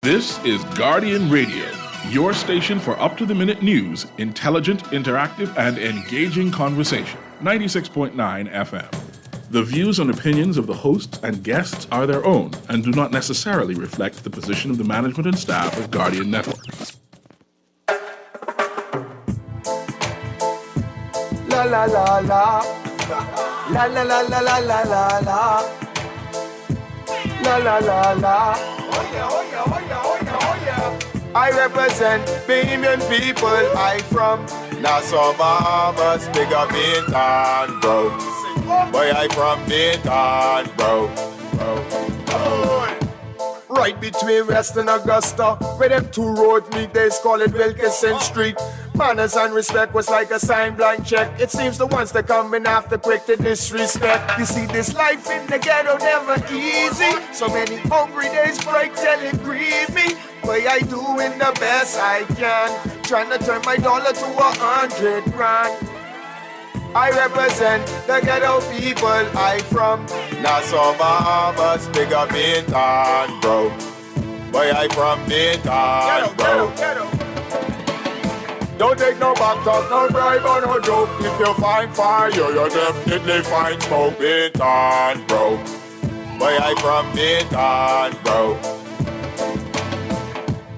This is Guardian Radio, your station for up-to-the-minute news, intelligent, interactive, and engaging conversation. 96.9 FM. The views and opinions of the hosts and guests are their own and do not necessarily reflect the position of the management and staff of Guardian Network. La la la la. La la la la la la la la. La la la la. Oh yeah, oh yeah, oh yeah, oh yeah, oh yeah. I represent Bahamian people. I from Nassau, Bahamas, big up Bintan, bro. Boy, I from Bintan, bro. Right between West and Augusta, where them two roads meet, they call it Wilkinson Street. Manners and respect was like a sign blank check. It seems the ones that coming after quick to disrespect. You see, this life in the ghetto never easy. So many hungry days break till it grieve me. But I doing the best I can, trying to turn my dollar to 100 grand. I represent the ghetto people. I from Nassau, Bahamas, big up Bintan, bro. Boy, I from Bintan, bro. Ghetto. Don't take no back talk, no bribe or no joke. If you find fire, you definitely find smoke. Bintan, bro. Boy, I from Bintan, bro.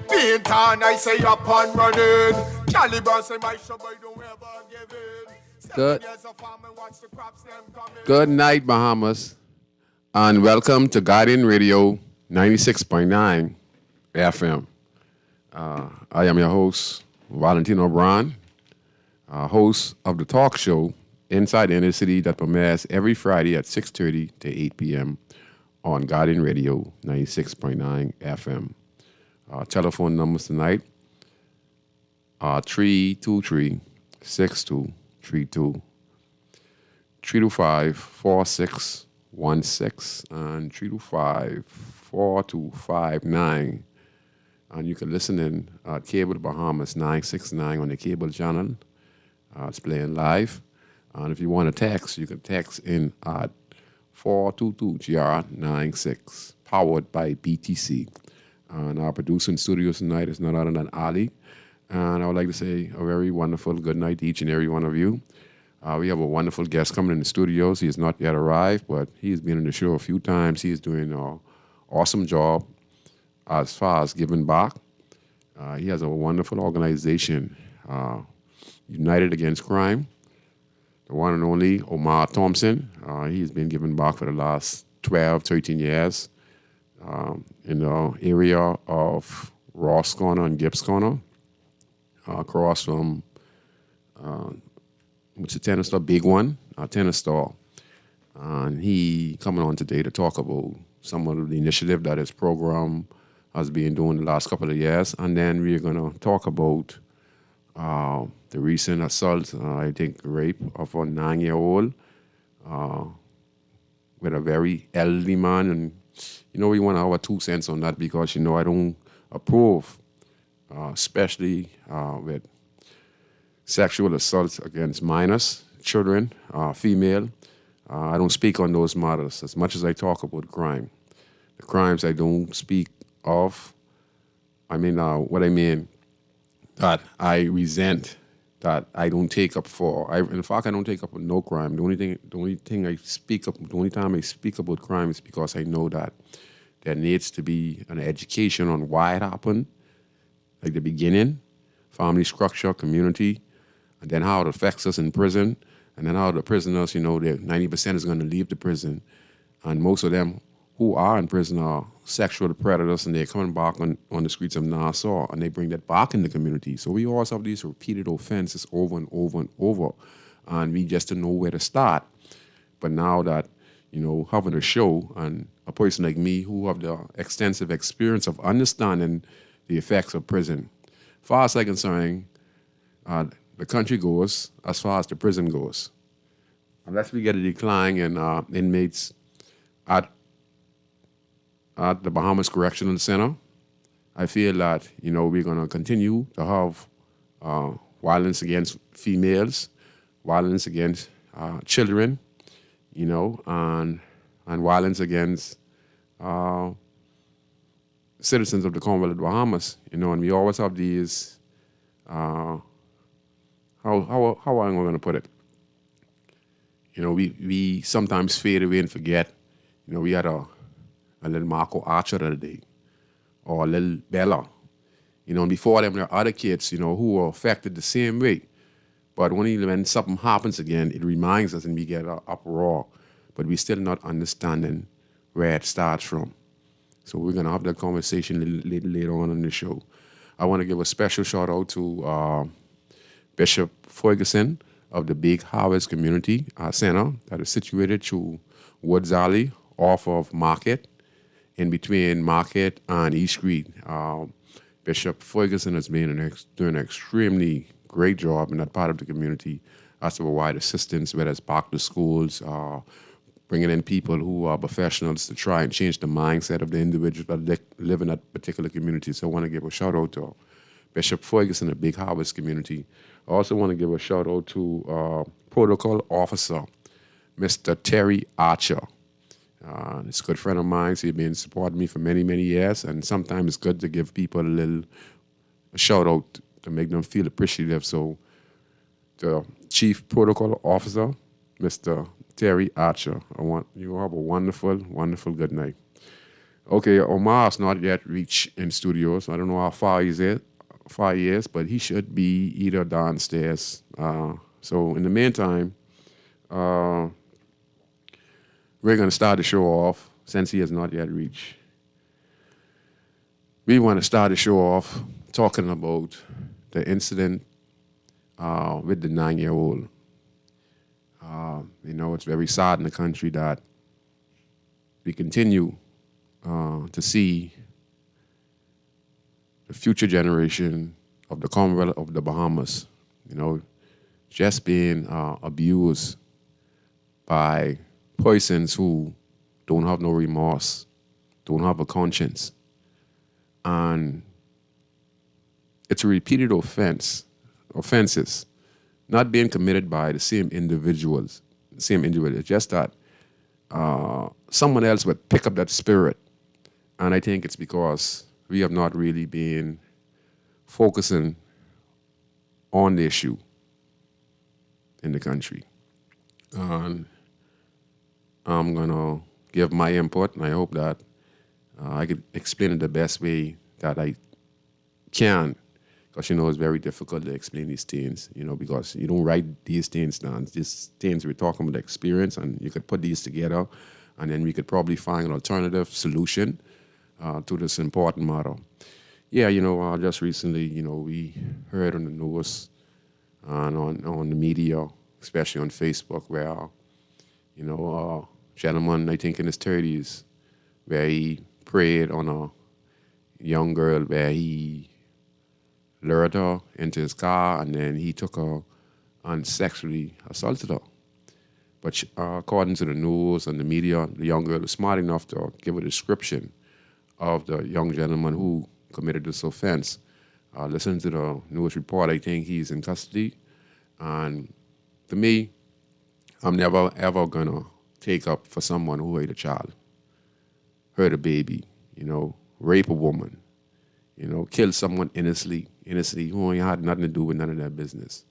Bintan, I say up and running. Caliban say my show, boy, don't ever give in. Good night, Bahamas, and welcome to Guardian Radio 96.9 FM. I am your host, Valentino, host of the talk show Inside the Inner City that premieres every Friday at 6:30 to 8 p.m. on Guardian Radio 96.9 FM. Telephone numbers tonight are 323-6232, 325-4616, and 325-4259. And you can listen in at Cable Bahamas 969 on the cable channel. It's playing live. And if you want to text, you can text in at 422-GR96, powered by BTC. And our producer in studios tonight is none other than Ali. And I would like to say a very wonderful good night to each and every one of you. We have a wonderful guest coming in the studios. He has not yet arrived, but he's been on the show a few times. He is doing an awesome job as far as giving back. He has a wonderful organization, United Against Crime. The one and only Omar Thompson. He's been giving back for the last 12, 13 years in the area of Ross Corner and Gibbs Corner, across from which is a tennis store, big one, a tennis store. And he coming on today to talk about some of the initiative that his program has been doing the last couple of years. And then we're going to talk about the recent assault, I think rape of a 9-year-old with a very elderly man. And, we want our 2 cents on that because, I don't approve, especially with sexual assaults against minors, children, female. I don't speak on those matters as much as I talk about crime. The crimes I don't speak of, what I mean, that I resent, that I don't take up for. In fact, I don't take up for no crime. The only time I speak about crime is because I know that there needs to be an education on why it happened, like the beginning, family structure, community, and then how it affects us in prison, and then how the prisoners, 90% is going to leave the prison, and most of them who are in prison are sexual predators, and they're coming back on the streets of Nassau, and they bring that back in the community. So we always have these repeated offenses over and over and over, and we just don't know where to start. But now that, having a show, and a person like me who have the extensive experience of understanding the effects of prison, far as I'm concerned, the country goes as far as the prison goes. Unless we get a decline in inmates at the Bahamas Correctional Center, I feel that, we're going to continue to have violence against females, violence against children, and violence against citizens of the Commonwealth of the Bahamas, and we always have these, how am I going to put it? We sometimes fade away and forget. We had a little Marco Archer the other day, or a little Bella. And before them, there are other kids, who were affected the same way. But when something happens again, it reminds us and we get an uproar. But we're still not understanding where it starts from. So we're going to have that conversation later on in the show. I want to give a special shout out to Bishop Ferguson of the Big Harvest Community Center that is situated to Woods Alley off of Market, in between Market and East Street. Bishop Ferguson has been doing an extremely great job in that part of the community as to provide assistance, whether it's back to schools, bringing in people who are professionals to try and change the mindset of the individuals that live in that particular community. So I want to give a shout out to Bishop Ferguson, the Big Harvest community. I also want to give a shout out to Protocol Officer, Mr. Terry Archer. He's a good friend of mine. He's been supporting me for many, many years, and sometimes it's good to give people a shout out to make them feel appreciative. So the Chief Protocol Officer, Mr. Terry Archer, I want you to have a wonderful, wonderful good night. Okay, Omar's not yet reached in studios. I don't know how far he is, but he should be either downstairs. So in the meantime, we're going to start the show off since he has not yet reached. We want to start the show off talking about the incident with the 9-year-old. It's very sad in the country that we continue to see the future generation of the Commonwealth of the Bahamas, just being abused by persons who don't have no remorse, don't have a conscience. And it's a repeated offenses, not being committed by the same individuals. It's just that someone else would pick up that spirit. And I think it's because we have not really been focusing on the issue in the country. And I'm going to give my input, and I hope that I could explain it the best way that I can. Because, it's very difficult to explain these things, because you don't write these things down. These things we're talking about experience, and you could put these together, and then we could probably find an alternative solution to this important matter. Yeah, just recently, we heard on the news and on the media, especially on Facebook, where, a gentleman, I think in his 30s, where he preyed on a young girl, where he lured her into his car, and then he took her and sexually assaulted her. But according to the news and the media, the young girl was smart enough to give a description of the young gentleman who committed this offense. Listen to the news report. I think he's in custody. And to me, I'm never, ever going to take up for someone who hurt a child, hurt a baby, rape a woman, kill someone innocently who only had nothing to do with none of their business.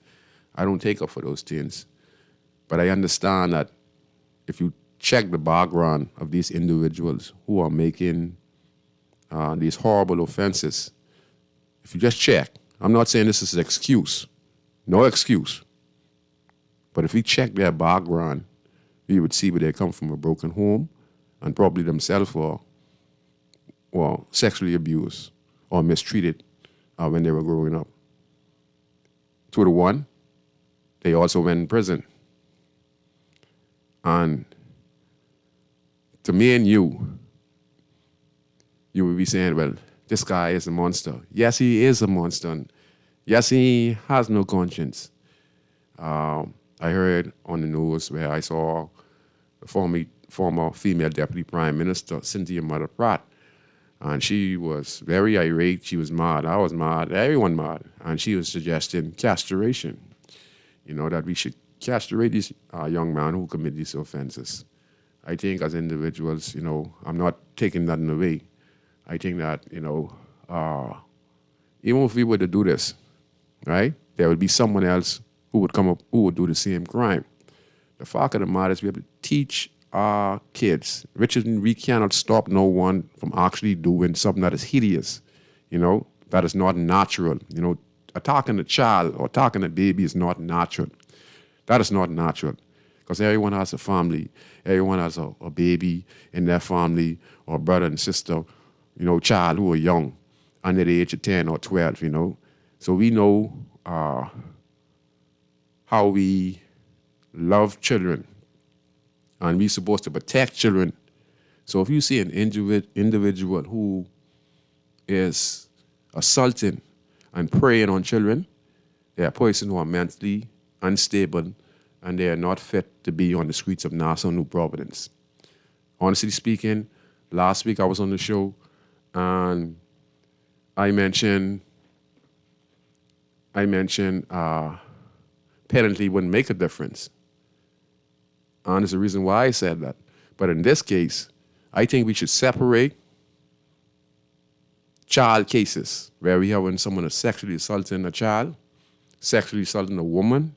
I don't take up for those things. But I understand that if you check the background of these individuals who are making these horrible offenses, if you just check, I'm not saying this is an excuse, no excuse. But if we check their background, we would see where they come from, a broken home, and probably themselves were sexually abused or mistreated when they were growing up. 2 to 1, they also went in prison. And to me and you would be saying, well, this guy is a monster. Yes, he is a monster. And yes, he has no conscience. I heard on the news where I saw the former female deputy prime minister, Cynthia Mother Pratt, and she was very irate. She was mad. I was mad. Everyone mad. And she was suggesting castration, that we should castrate these young men who commit these offenses. I think as individuals, I'm not taking nothing away I think that, even if we were to do this, right, there would be someone else who would come up who would do the same crime. The fact of the matter is we have to teach our kids. Richard, we cannot stop no one from actually doing something that is hideous, that is not natural. Attacking a child or attacking a baby is not natural. That is not natural. Because everyone has a family. Everyone has a baby in their family or brother and sister, child who are young, under the age of 10 or 12, So we know how we love children. And we're supposed to protect children. So if you see an individual who is assaulting and preying on children, they are a person who are mentally unstable and they are not fit to be on the streets of Nassau, New Providence. Honestly speaking, last week I was on the show and I mentioned penalty wouldn't make a difference. And there's a reason why I said that. But in this case, I think we should separate child cases where we have when someone is sexually assaulting a child, sexually assaulting a woman,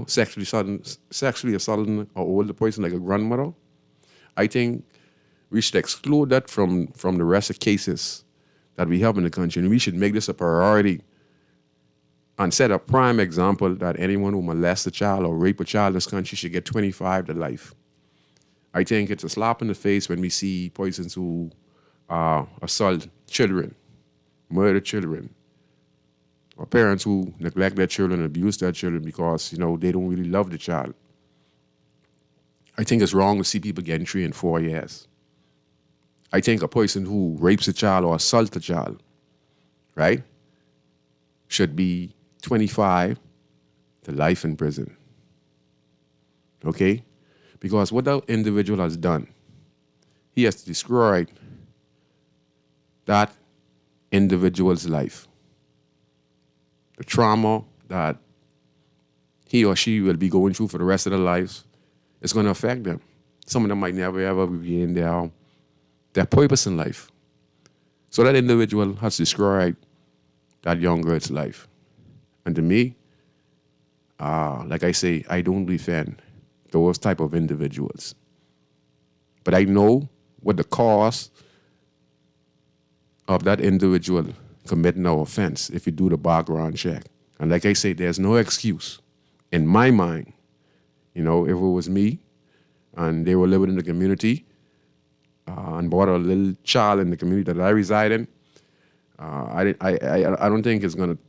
sexually assaulting an older person like a grandmother. I think we should exclude that from the rest of cases that we have in the country. And we should make this a priority and set a prime example that anyone who molests a child or rape a child in this country should get 25 to life. I think it's a slap in the face when we see persons who assault children, murder children, or parents who neglect their children, abuse their children because, they don't really love the child. I think it's wrong to see people getting 3 and 4 years. I think a person who rapes a child or assaults a child, right, should be 25 to life in prison. Okay? Because what that individual has done, he has destroyed that individual's life. The trauma that he or she will be going through for the rest of their lives is going to affect them. Some of them might never ever regain their purpose in life. So that individual has destroyed that young girl's life. And to me, like I say, I don't defend those type of individuals. But I know what the cause of that individual committing an offense if you do the background check. And like I say, there's no excuse in my mind. If it was me and they were living in the community and brought a little child in the community that I reside in, I don't think it's going to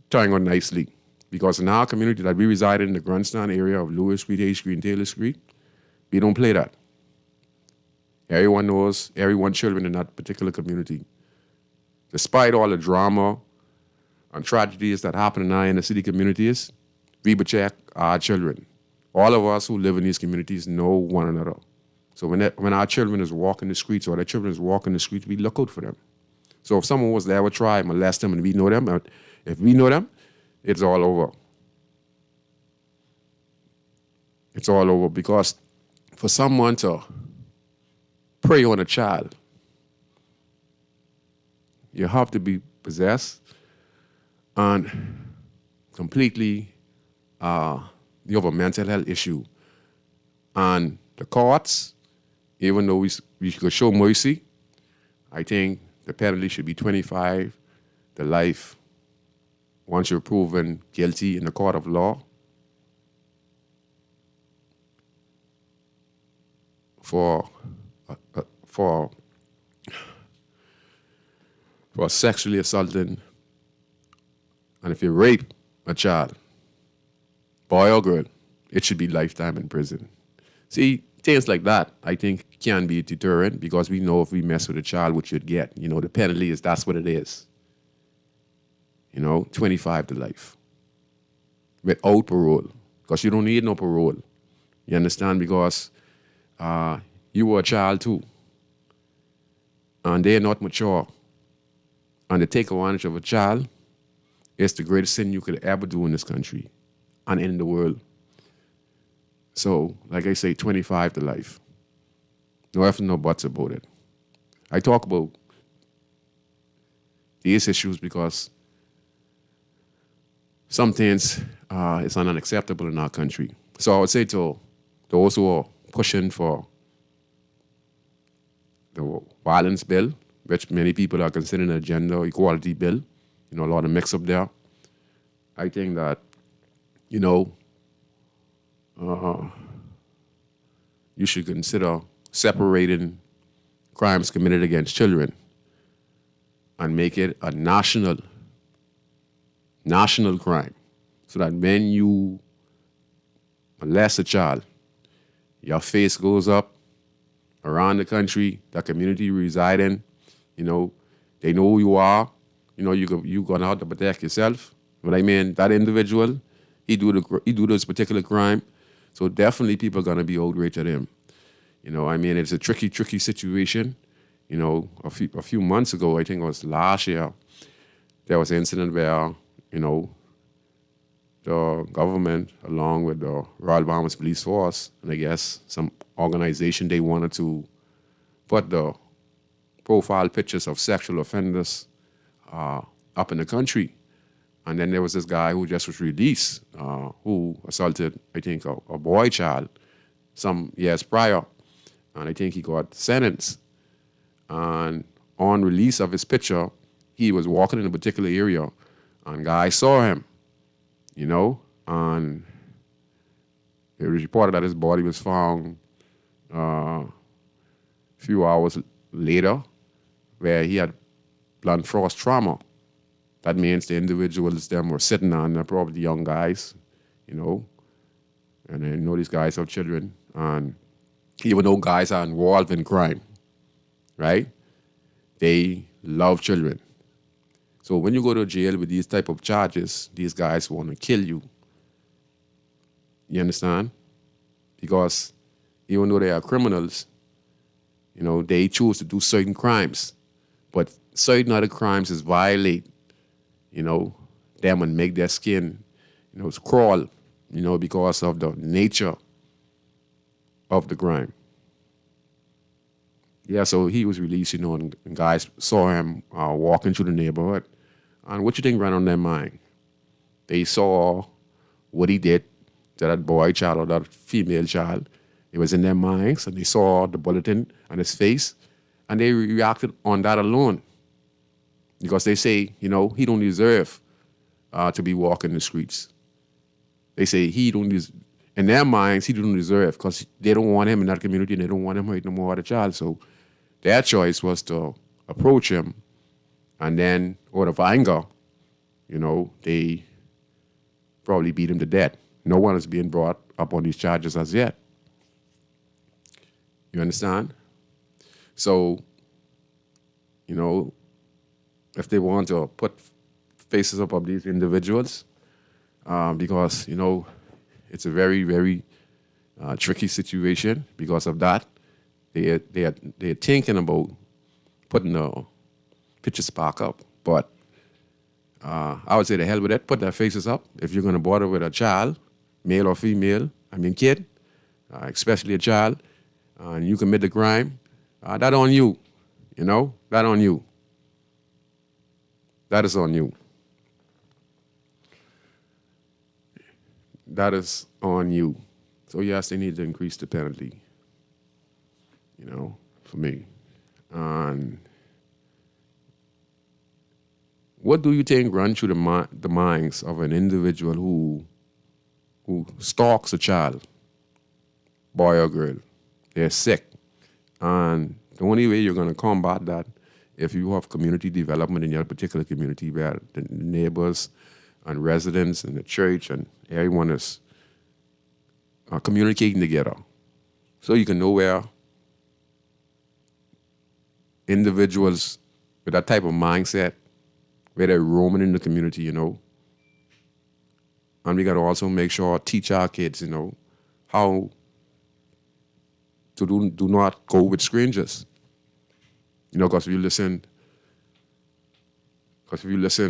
turn out nicely. Because in our community that we reside in the Grandstand area of Lewis Street, H Street, and Taylor Street, we don't play that. Everyone knows everyone's children in that particular community. Despite all the drama and tragedies that happen in our inner city communities, we protect our children. All of us who live in these communities know one another. So when our children is walking the streets or their children is walking the streets, we look out for them. So if someone was to ever try and molest them and we know them, if we know them, it's all over. It's all over because for someone to prey on a child, you have to be possessed and completely you have a mental health issue. And the courts, even though we could show mercy, I think the penalty should be 25 to life once you're proven guilty in the court of law for sexually assaulting, and if you rape a child, boy or girl, it should be lifetime in prison. See, things like that, I think, can be a deterrent because we know if we mess with a child, what you'd get. The penalty is that's what it is. 25 to life. Without parole. Because you don't need no parole. You understand? Because you were a child too. And they're not mature. And to take advantage of a child is the greatest sin you could ever do in this country and in the world. So, like I say, 25 to life. No ifs, no buts about it. I talk about these issues because some things is unacceptable in our country. So I would say to those who are pushing for the violence bill, which many people are considering a gender equality bill, a lot of mix up there. I think that, you should consider separating crimes committed against children and make it a national crime, so that when you molest a child, your face goes up around the country, the community you reside in, they know who you are, you gone out to protect yourself. But I mean, that individual, he do this particular crime, so definitely people are gonna be outraged at him. It's a tricky situation. A few months ago, I think it was last year, there was an incident where, the government, along with the Royal Bahamas Police Force, and I guess some organization, they wanted to put the profile pictures of sexual offenders up in the country. And then there was this guy who just was released, who assaulted, I think, a boy child some years prior. And I think he got sentenced. And on release of his picture, he was walking in a particular area, and guys saw him, and it was reported that his body was found a few hours later, where he had blunt force trauma. That means the individuals them were sitting on, they're probably young guys, and these guys have children, and even though guys are involved in crime, right? They love children. So when you go to jail with these type of charges, these guys want to kill you. You understand? Because even though they are criminals, they choose to do certain crimes. But certain other crimes is violate, them and make their skin, crawl, because of the nature of the crime. Yeah, so he was released, and guys saw him walking through the neighborhood. And what you think ran on their mind? They saw what he did to that boy child or that female child. It was in their minds, and they saw the bulletin on his face, and they reacted on that alone. Because they say, he don't deserve to be walking the streets. They say in their minds, he don't deserve, because they don't want him in that community, and they don't want him hurting no more other child. So their choice was to approach him, and then, out of anger, they probably beat him to death. No one is being brought up on these charges as yet. You understand? So, if they want to put faces up of these individuals, because, it's a very, very tricky situation because of that. They're thinking about putting the pictures back up, but I would say the hell with it. Put their faces up. If you're going to bother with a child, male or female, kid, especially a child, and you commit the crime, that on you, that on you. That is on you. That is on you. So yes, they need to increase the penalty, for me. And what do you think runs through the minds of an individual who stalks a child, boy or girl? They're sick. And the only way you're going to combat that, if you have community development in your particular community where the neighbors and residents and the church and everyone is communicating together. So you can know where individuals with that type of mindset, where they're roaming in the community, And we got to also make sure, teach our kids, how to do not go with strangers. Because if you listen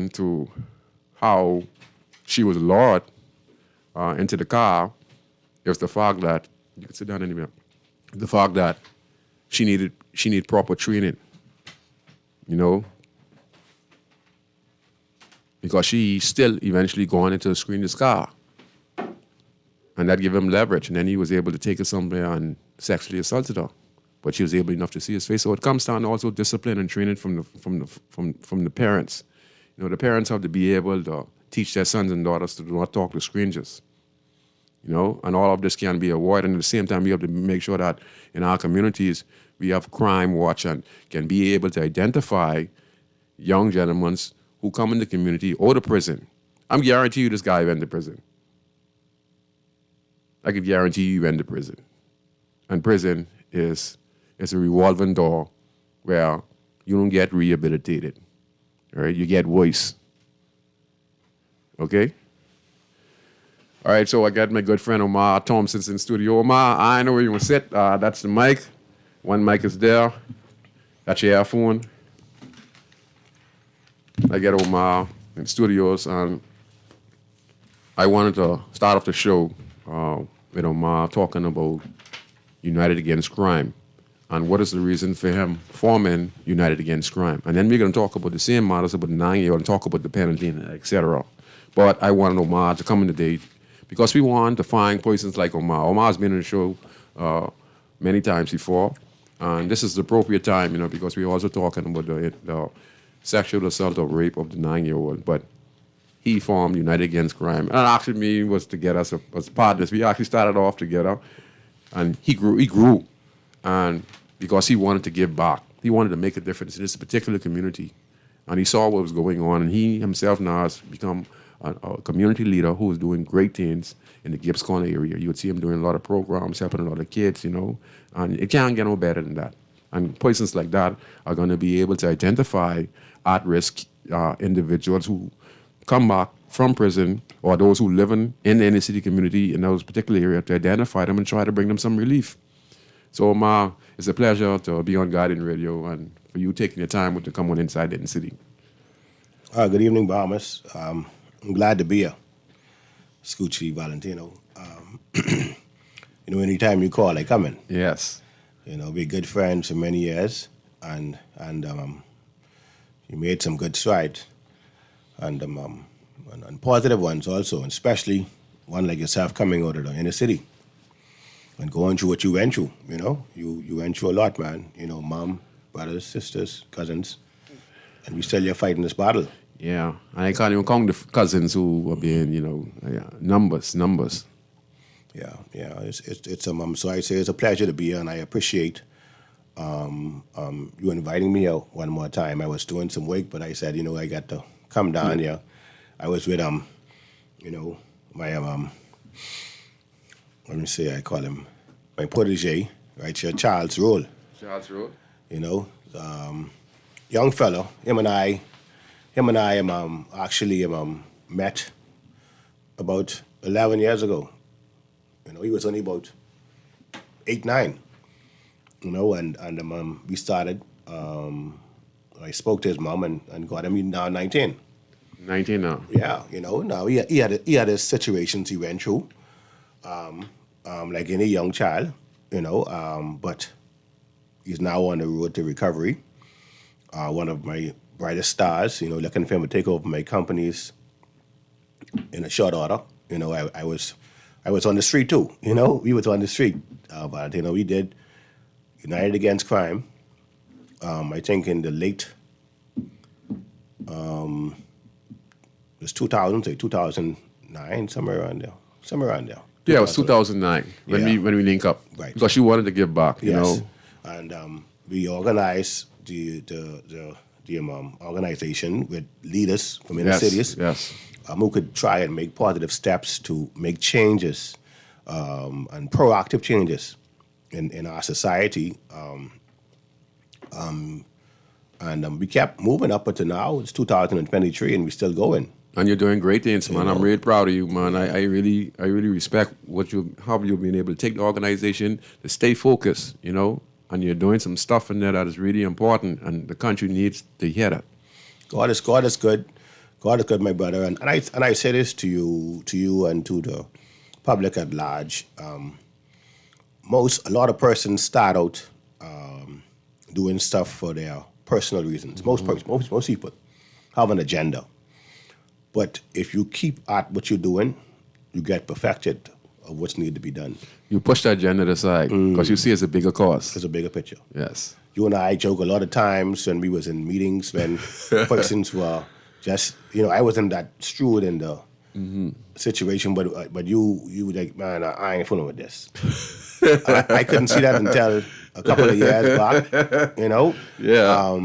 to how she was lured into the car, it was the fact that, you can sit down anywhere, the fact that she needed proper training. you know, because she still eventually going into a screenless car. And that gave him leverage. And then he was able to take her somewhere and sexually assaulted her. But she was able enough to see his face. So it comes down to also discipline and training from the parents. You know, the parents have to be able to teach their sons and daughters to do not talk to strangers. You know, and all of this can be avoided. And at the same time, we have to make sure that in our communities, we have crime watch and can be able to identify young gentlemen who come in the community or the prison. I'm guarantee you this guy went to prison. I can guarantee you went to prison. And prison is a revolving door where you don't get rehabilitated. All right, you get worse. Okay? All right, so I got my good friend Omar Thompson in studio. Omar, I know where you want to sit. That's the mic. One mic is there. That's your earphone. I get Omar in studios, and I wanted to start off the show with Omar talking about United Against Crime and what is the reason for him forming United Against Crime. And then we're going to talk about the same matters about the 9-year-old and talk about the penalty, etc. But I wanted Omar to come in today because we want to find persons like Omar. Omar's been on the show many times before, and this is the appropriate time, you know, because we're also talking about the sexual assault or rape of the 9-year-old. But he formed United Against Crime. And actually me was to get us as partners. We actually started off together, and he grew. And because he wanted to give back. He wanted to make a difference in this particular community. And he saw what was going on, and he himself now has become a community leader who is doing great things in the Gibbs Corner area. You would see him doing a lot of programs, helping a lot of kids, you know, and it can't get no better than that. And persons like that are going to be able to identify at-risk individuals who come back from prison or those who live in the inner city community in those particular areas to identify them and try to bring them some relief. So, Omar, it's a pleasure to be on Guardian Radio and for you taking your time to come on inside the inner city. Good evening, Bahamas. I'm glad to be here. Scoochie, Valentino. You know, anytime you call, I come in. Yes. You know, we're good friends for many years, and you made some good strides, and positive ones also, and especially one like yourself coming out of the inner city and going through what you went through. You know, you went through a lot, man. You know, mom, brothers, sisters, cousins, and we still here fighting this battle. Yeah, and I can't even count the cousins who are being, you know, numbers. Yeah. It's so I say it's a pleasure to be here, and I appreciate you inviting me out one more time. I was doing some work, but I said, you know, I got to come down here. I was with you know, my let me say, I call him my protege, right here, Charles Roll. Charles Roll. You know, young fellow. Him and I actually met about 11 years ago. You know, he was only about 8, 9. You know, and we started. I spoke to his mom and got him now 19. 19 now. Yeah, you know, now he had his situations he went through, like any young child, you know, but he's now on the road to recovery. One of my brightest stars, you know, looking for him to take over my companies in a short order. You know, I was on the street too. You know, we was on the street, but you know, we did United Against Crime. I think in the late, it was 2009, somewhere around there. Yeah, it was 2009 when we link up. Right. Because you wanted to give back, you know. And we organized the organization with leaders from inner cities. Yes. Who could try and make positive steps to make changes and proactive changes in our society. And we kept moving up until now. It's 2023, and we're still going. And you're doing great things, man. I'm really proud of you, man. I really respect how you've been able to take the organization to stay focused, you know. And you're doing some stuff in there that is really important, and the country needs to hear that. God is good. God is good, my brother. And I say this to you and to the public at large. A lot of persons start out doing stuff for their personal reasons. Most people have an agenda. But if you keep at what you're doing, you get perfected of what's needed to be done. You push that agenda aside because you see it's a bigger cause. It's a bigger picture. Yes. You and I joke a lot of times when we was in meetings when persons were just, I wasn't that strewed in the situation, but you were like, man, I ain't fooling with this. I couldn't see that until a couple of years back, Yeah.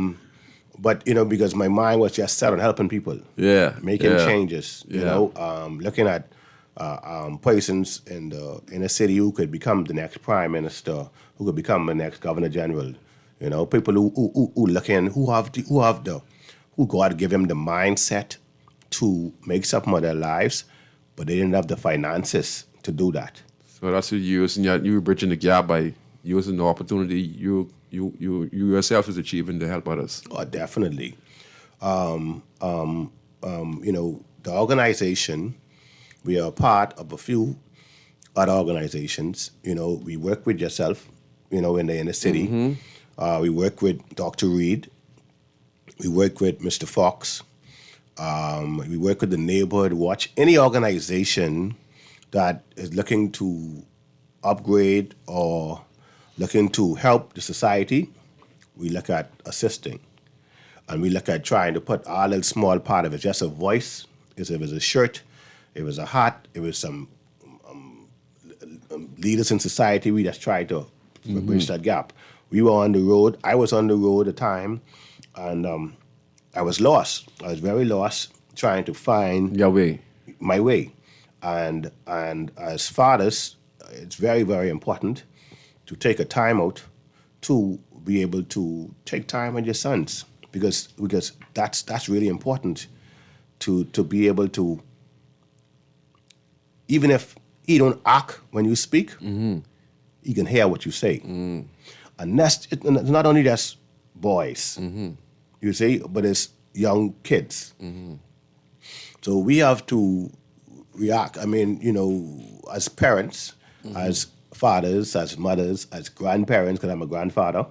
But because my mind was just set on helping people, making changes, looking at persons in the inner city who could become the next prime minister, who could become the next governor general, people who looking who God give them the mindset to make something of their lives, but they didn't have the finances to do that. So that's what you using. You were bridging the gap by using the opportunity you yourself is achieving to help others. Oh, definitely. The organization, we are part of a few other organizations. We work with yourself, in the inner city. We work with Dr. Reed. We work with Mr. Fox. We work with the Neighborhood Watch. Any organization that is looking to upgrade or looking to help the society, we look at assisting. And we look at trying to put our little small part of it, just a voice. If it was a shirt, it was a hat, it was some leaders in society, we just try to bridge that gap. We were on the road. I was on the road at the time, and I was lost. I was very lost, trying to find my way. And as fathers, it's very, very important to take a time out to be able to take time with your sons, because that's really important to be able to, even if he don't act when you speak, he can hear what you say. And it's not only just boys, you see, but it's young kids. So we have to react. I mean, as parents, as fathers, as mothers, as grandparents, because I'm a grandfather,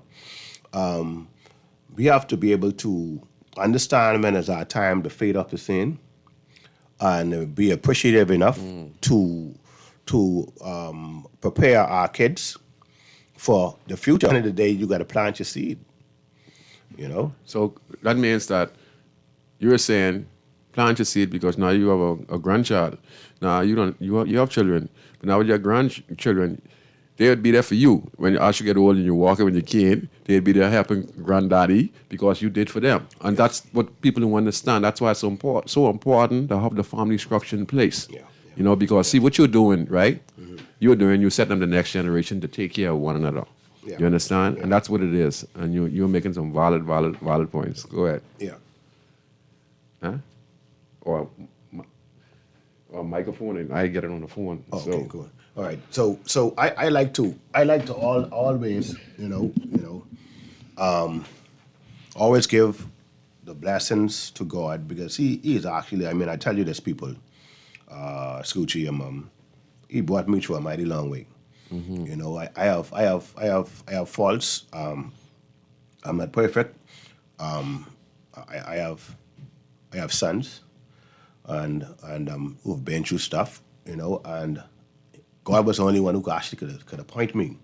we have to be able to understand when it's our time to fade off the scene and be appreciative enough to prepare our kids for the future. At the end of the day, you got to plant your seed, So that means that you're saying plant your seed because now you have a grandchild. Now you have children, but now with your grandchildren, they would be there for you when as you get old and you're walking with your kid. They'd be there helping granddaddy because you did for them, and that's what people don't understand. That's why it's so important to have the family structure in place. Because see what you're doing, right? You're setting up the next generation to take care of one another. Yeah. You understand? Yeah. And that's what it is. And you're making some valid points. Go ahead. Yeah. Huh? Or microphone, and I get it on the phone. Okay, cool. All right. So I like to always, always give the blessings to God, because He is actually, I tell you this, people, Scrooge, He brought me through a mighty long way. I have faults. I'm not perfect. I have sons, and who've been through stuff, and God was the only one who actually could point me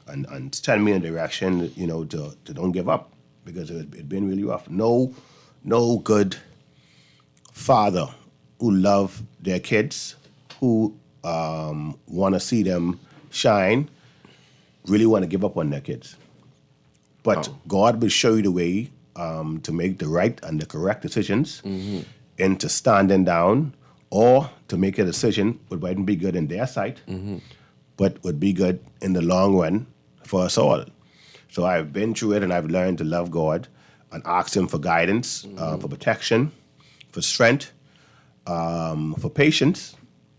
and tell me in direction, to don't give up, because it'd been really rough. No good father who love their kids, who want to see them shine, really want to give up on their kids. But God will show you the way to make the right and the correct decisions, into standing down, or to make a decision that wouldn't be good in their sight, but would be good in the long run for us all. So I've been through it, and I've learned to love God and ask Him for guidance, for protection, for strength, for patience,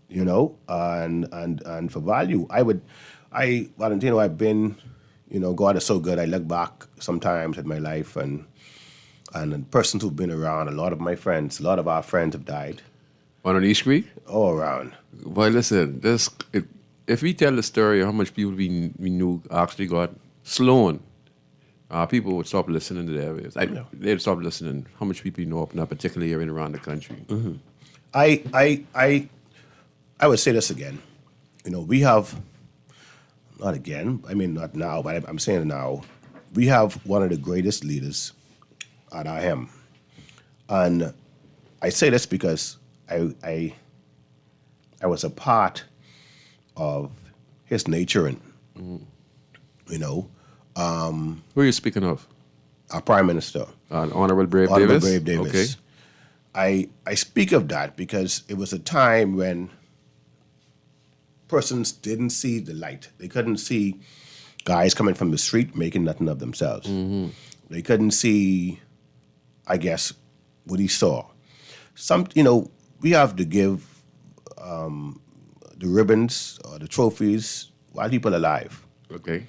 and for value. Valentino, I've been, God is so good. I look back sometimes at my life, and the persons who've been around, a lot of our friends have died. On East Creek? All around. Well, listen, if we tell the story of how much people we knew actually got Sloan, people would stop listening to the airwaves. They'd stop listening how much people you know up in that particular area and around the country. Mm-hmm. I would say this again. We have, not again, I mean, not now, but I'm saying it now. We have one of the greatest leaders at IM. And I say this because I was a part of his nurturing. Who are you speaking of? Our Prime Minister. Honorable Brave Honorable Davis? Brave Davis. Okay. I speak of that because it was a time when persons didn't see the light. They couldn't see guys coming from the street making nothing of themselves. Mm-hmm. They couldn't see, I guess, what he saw. We have to give the ribbons or the trophies while people are alive. Okay.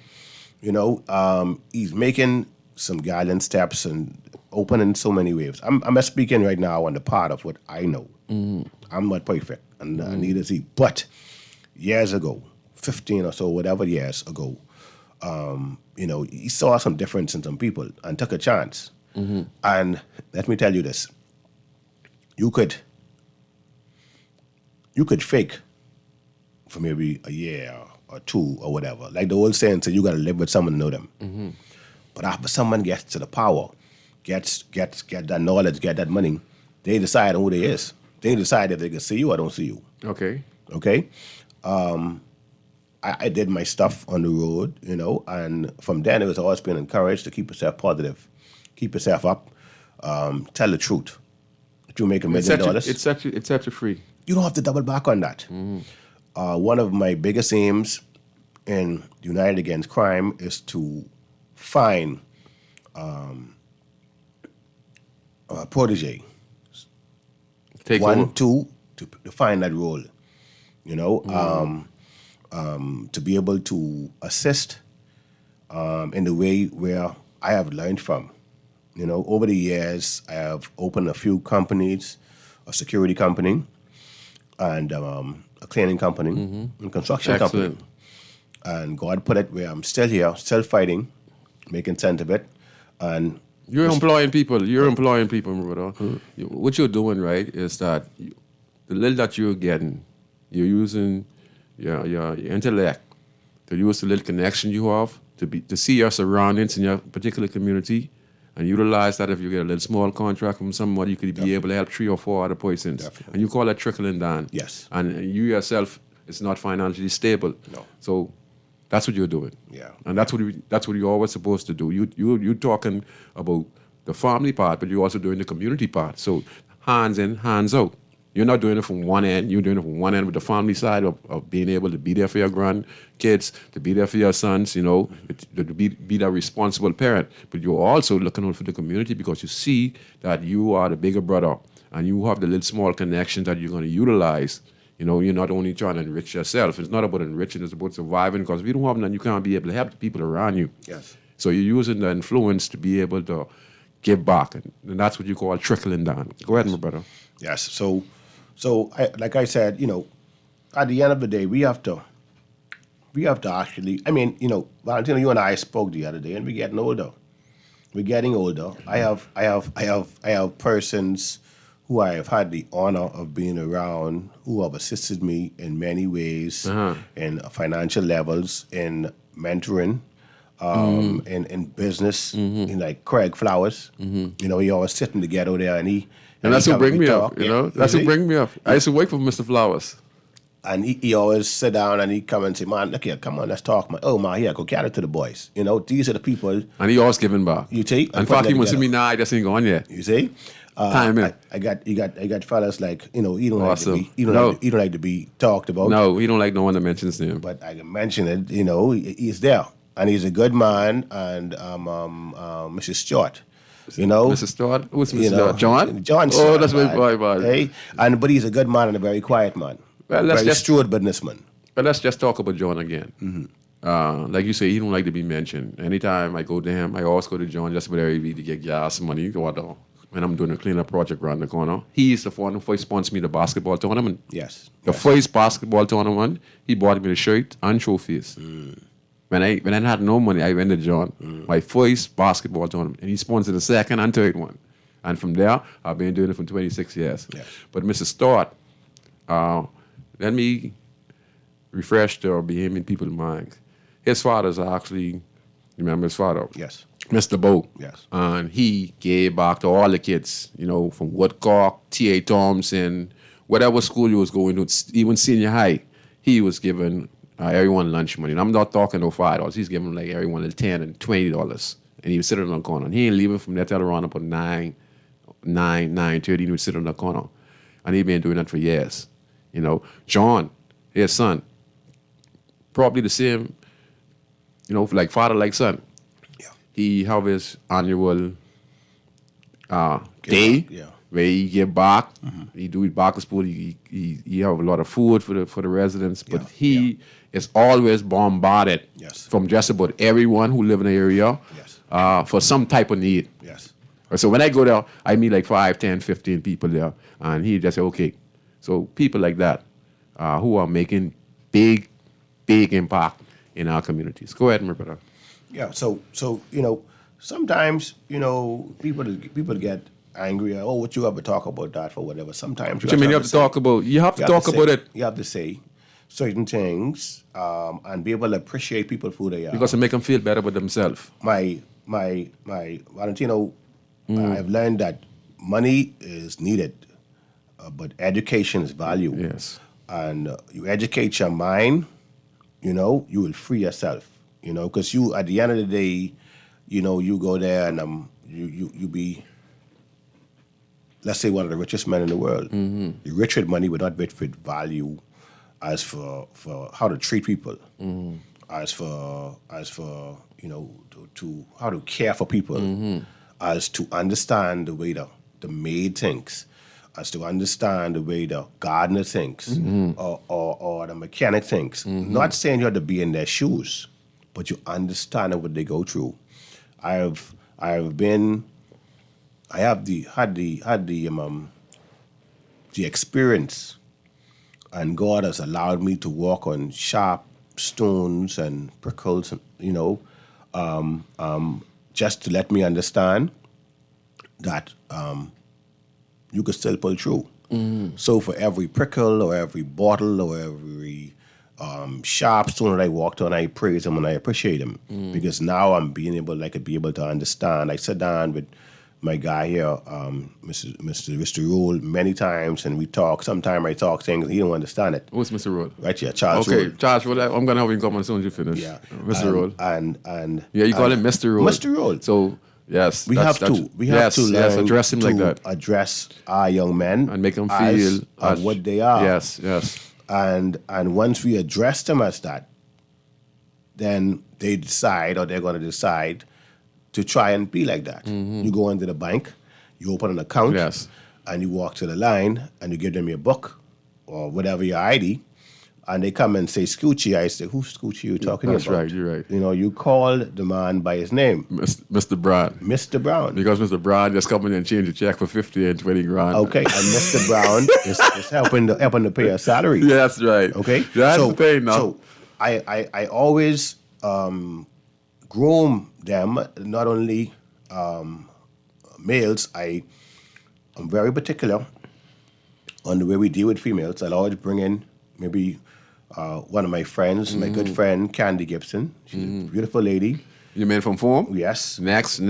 He's making some gallant steps and opening so many waves. I'm just speaking right now on the part of what I know. Mm-hmm. I'm not perfect, and neither is he. But years ago, 15 or so, whatever years ago, he saw some difference in some people and took a chance. Mm-hmm. And let me tell you this: you could fake for maybe a year or two or whatever. Like the old saying said, you got to live with someone to know them. Mm-hmm. But after someone gets to the power, get that knowledge, get that money, they decide on who they is. They decide if they can see you or don't see you. Okay. Okay? I did my stuff on the road, and from then it was always being encouraged to keep yourself positive, keep yourself up, tell the truth. If you make $1 million, it's actually free. You don't have to double back on that. Mm-hmm. One of my biggest aims in United Against Crime is to find a protege. Take One, over. two, to find that role. To be able to assist in the way where I have learned from. Over the years, I have opened a few companies, a security company, and a cleaning company, and construction company. And God put it where I'm still here, still fighting, making sense of it. And You're employing people, my brother. What you're doing, right, is that the little that you're getting, you're using your intellect to use the little connection you have to see your surroundings in your particular community and utilize that. If you get a little small contract from somebody, you could be able to help 3 or 4 other persons. Definitely. And you call that trickling down. Yes. And you yourself is not financially stable. No. So that's what you're doing. Yeah. And that's what you're always supposed to do. You're talking about the family part, but you're also doing the community part. So hands in, hands out. You're not doing it from one end. You're doing it from one end with the family side of being able to be there for your grandkids, to be there for your sons, to be that responsible parent. But you're also looking out for the community because you see that you are the bigger brother and you have the little small connections that you're going to utilize. You're not only trying to enrich yourself. It's not about enriching. It's about surviving, because if you don't have none, you can't be able to help the people around you. Yes. So you're using the influence to be able to give back. And that's what you call trickling down. Go ahead, my brother. Yes. So like I said, at the end of the day, we have to actually, Valentino, you and I spoke the other day, and we're getting older. We're getting older. I have persons who I have had the honor of being around, who have assisted me in many ways, in financial levels, in mentoring, in business, like Craig Flowers. He always sitting together there, and that's what bring me up, That's what bring me up. I used to work for Mr. Flowers. And he always sit down and he come and say, man, look here, come on, let's talk, man. Oh, man, here, go carry it to the boys. These are the people. And he always giving back. You see? In fact, he wants to me now, I just ain't going yet. You see? Time in. I got fellas like, he don't Awesome. like to be, he don't like to be talked about. No, he don't like no one to mention his name. But I can mention it, he's there. And he's a good man, and Mrs. Stewart. Mrs. Stewart? Who's Mrs. Stewart? John? John Stewart. Oh, that's my man. boy. Hey? But he's a good man and a very quiet man. Well, very shrewd businessman. But let's just talk about John again. Like you say, he don't like to be mentioned. Anytime I go to him, I always go to John just about every week to get gas money. When I'm doing a cleanup project around the corner, he's the one who first sponsored me the basketball tournament. Yes. The first basketball tournament, he bought me the shirt and trophies. When I had no money, I went to John, my first basketball tournament, and he sponsored the second and third one. And from there, I've been doing it for 26 years. Yes. But Mr. Stewart, let me refresh the Bahamian people's minds. His father's actually, remember his father? Yes. Mr. Bo. Yes. And he gave back to all the kids, from Woodcock, T.A. Thompson, whatever school you was going to, even senior high, he was giving everyone lunch money. And I'm not talking no $5. He's giving like everyone $10 and $20. And he was sitting on the corner. And he ain't leaving from there till around about 9:30. He would sit on the corner. And he'd been doing that for years. John, his son, probably the same, like father, like son. Yeah. He have his annual day where he give back. He do his back to school. He have a lot of food for the residents. But he is always bombarded from just about everyone who live in the area for some type of need. Yes. So when I go there, I meet like 5, 10, 15 people there. And he just say, okay. So people like that who are making big impact in our communities. Go ahead, my brother. Yeah. So sometimes people get angry. Oh, what you ever talk about that for whatever. Sometimes you have to talk about. You have to talk about it. You have to say certain things and be able to appreciate people for who they are. Because it make them feel better about themselves. My Valentino, I've learned that money is needed, but education is value. Yes. And you educate your mind, you will free yourself, because you, at the end of the day, you go there and you be, let's say, one of the richest men in the world. Mm-hmm. You're rich with money, but not rich with value as for how to treat people, as for to how to care for people, as to understand the way the maid thinks, as to understand the way the gardener thinks, or the mechanic thinks. Not saying you have to be in their shoes, but you understand what they go through. I have the experience, and God has allowed me to walk on sharp stones and prickles, just to let me understand that you could still pull through. So for every prickle or every bottle or every sharp stone that I walked on, I praise him and I appreciate him, because now I could be able to understand. I sit down with my guy here, Mr. Rule, many times, and we talk. Sometimes I talk things and he don't understand it. Who's Mr. Rule? Right here, Charles Rule. Okay, Charles Rule. I'm gonna have him come on as soon as you finish. Yeah, Mr. Rule. And you call him Mr. Rule. Mr. Rule. So yes, we have to learn address him to like that, address our young men and make them feel as what they are. Yes. And once we address them as that, then they're going to decide to try and be like that. You go into the bank, you open an account, and you walk to the line, and you give them your book or whatever your ID, and they come and say, Scoochie. I say, who's Scoochie you talking That's about? right, you're right. You call the man by his name. Mr. Brown. Mr. Brown. Because Mr. Brown just come in and change the check for 50 and 20 grand. Okay, and Mr. Brown is helping to pay a salary. Yeah, that's right. Okay? That's the thing now. So I always groom them, not only males. I'm very particular on the way we deal with females. I'll always bring in maybe one of my friends, my good friend, Candy Gibson. She's a beautiful lady. You mean from Forum? Yes. Next.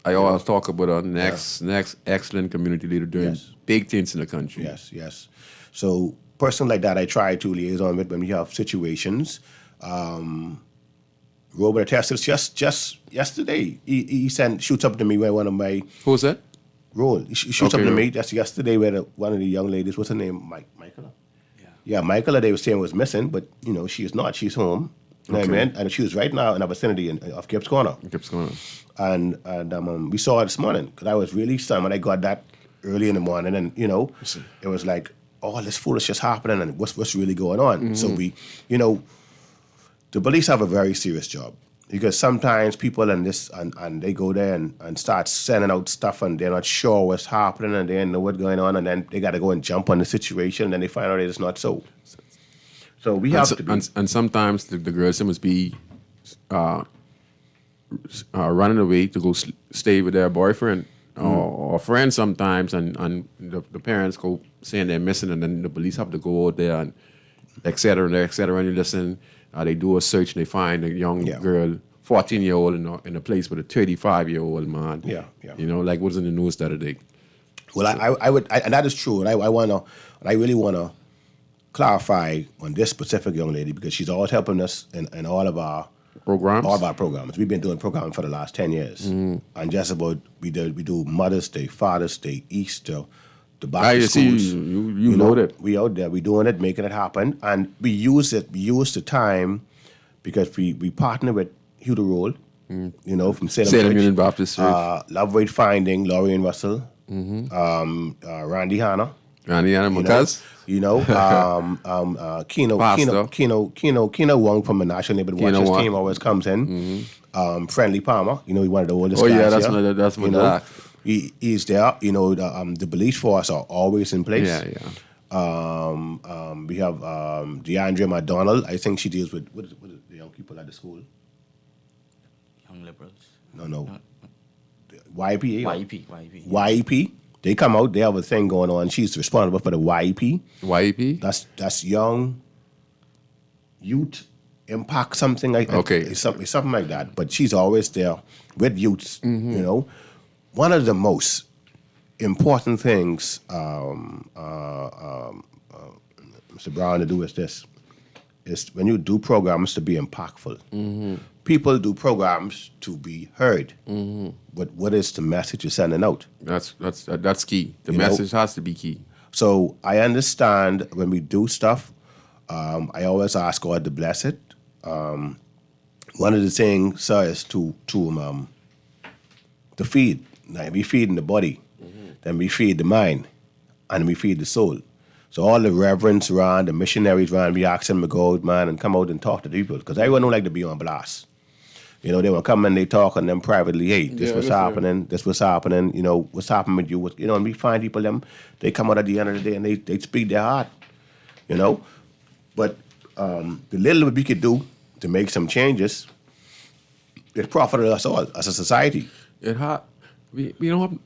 I always talk about her. Next, excellent community leader doing big things in the country. Yes. So person like that I try to liaison with when we have situations. Robert Testis just yesterday, he shoots up to me where one of my... Who's that? Roll. He shoots up to me just yesterday where one of the young ladies, what's her name? Michaela? Yeah, Michaela, they were saying was missing, but, she's not. She's home. You know what I mean? And she was right now in the vicinity of Gibbs Corner. And we saw her this morning, because I was really stunned when I got that early in the morning, and, it was like, all this foolishness happening, and what's really going on? So we, the police have a very serious job, because sometimes people and they go there and start sending out stuff, and they're not sure what's happening, and they don't know what's going on, and then they got to go and jump on the situation, and then they find out it's not so. So we have to be. And sometimes the girls must be running away to go stay with their boyfriend or friend sometimes, and the parents go saying they're missing, and then the police have to go out there and et cetera, and you listen, they do a search and they find a young girl, 14-year-old in a place with a 35-year-old man. Yeah. You know, like what's in the news the other day. Well, I would, and that is true, and I really wanna clarify on this specific young lady because she's always helping us in all of our Programs? All of our programs. We've been doing programs for the last 10 years, and just about we do Mother's Day, Father's Day, Easter, the back to schools. You know that. We out there, we doing it, making it happen, and we use the time because we partner with Hugh the Roll, you know, from Salem Union Baptist Church. Love Weight Finding, Laurie and Russell, Randy Hanna. Randy Hanna, Mukaz. Keno Wong from the National Neighborhood Watches team always comes in. Friendly Palmer, you know, he's one of the oldest guys that's here. that's you know, he's there. You know, the police force are always in place. Yeah. We have DeAndre McDonald. I think she deals with what is the young people at the school. Young liberals. No. YEP. YEP. They come out, they have a thing going on. She's responsible for the YEP. YEP? That's Young Youth Impact, something like that. Okay. It's something like that. But she's always there with youths, you know. One of the most important things, Mr. Brown, to do is this. Is when you do programs to be impactful. People do programs to be heard. But what is the message you're sending out? That's key. The message has to be key. So I understand when we do stuff, I always ask God to bless it. One of the things, sir, is to feed. Like we feed in the body, then we feed the mind, and we feed the soul. So all the reverends around, the missionaries around, we ask them to go out, man, and come out and talk to people. Because everyone don't like to be on blast. You know, they will come and they talk on them privately. Hey, this was happening. This was happening. You know, what's happening with you? You know, and we find people, they come out at the end of the day and they speak their heart. You know, but the little we could do to make some changes, it profited us all as a society. We don't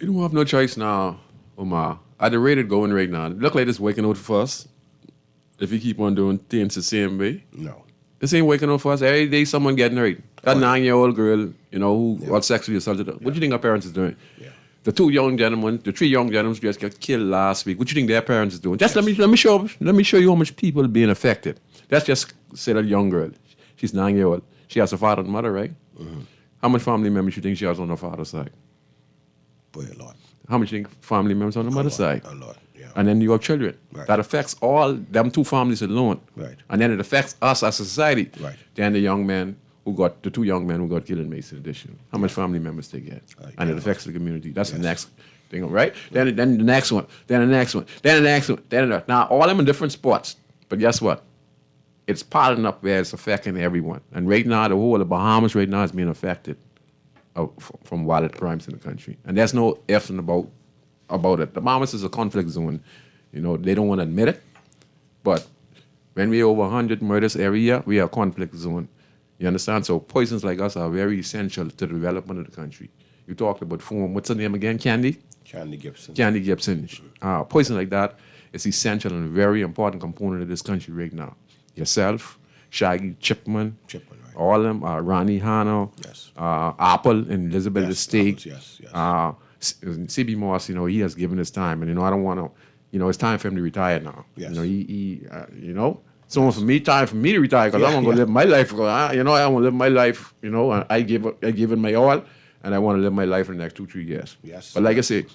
have no choice now, Omar. At the rate it's going right now, look like it's waking out for us. If you keep on doing things the same way. No. This ain't waking up for us. Every day someone getting hurt. That 9-year-old girl, you know, who got sexually assaulted. What do you think her parents is doing? Yeah. The 3 young gentlemen just got killed last week. What do you think their parents is doing? Just let me show you how much people are being affected. That's just say that young girl. She's 9-year-old. She has a father and mother, right? How much family members you think she has on her father's side? Boy, a lot. How much you think family members on the mother's side? A lot, yeah. And then you have children. Right. That affects all them 2 families alone. Right. And then it affects us as a society. Right. Then the 2 young men who got killed in Mason Edition. How much family members they get? And it affects the community. That's the next thing, right? Then the next one, then the next one, then the next one, then the next. Now all them in different spots. But guess what? It's piling up where it's affecting everyone. And right now, the whole of Bahamas right now is being affected from violent crimes in the country. And there's no ifs and about it. The Bahamas is a conflict zone. You know, they don't want to admit it. But when we over 100 murders every year, we are a conflict zone. You understand? So poisons like us are very essential to the development of the country. You talked about foam. What's her name again? Candy Gibson. Poison like that is essential and a very important component of this country right now. Yourself, Shaggy Chipman, right. all of them, Ronnie Hanno, Apple and Elizabeth Estate. CB Moss, you know, he has given his time. And, you know, I don't want to, you know, it's time for him to retire now. Yes. You know, you know, so for me, time for me to retire because I want to live my life. You know, I want to live my life, you know, and I give it my all, and I want to live my life in the next 2-3 years. Yes. But like I said,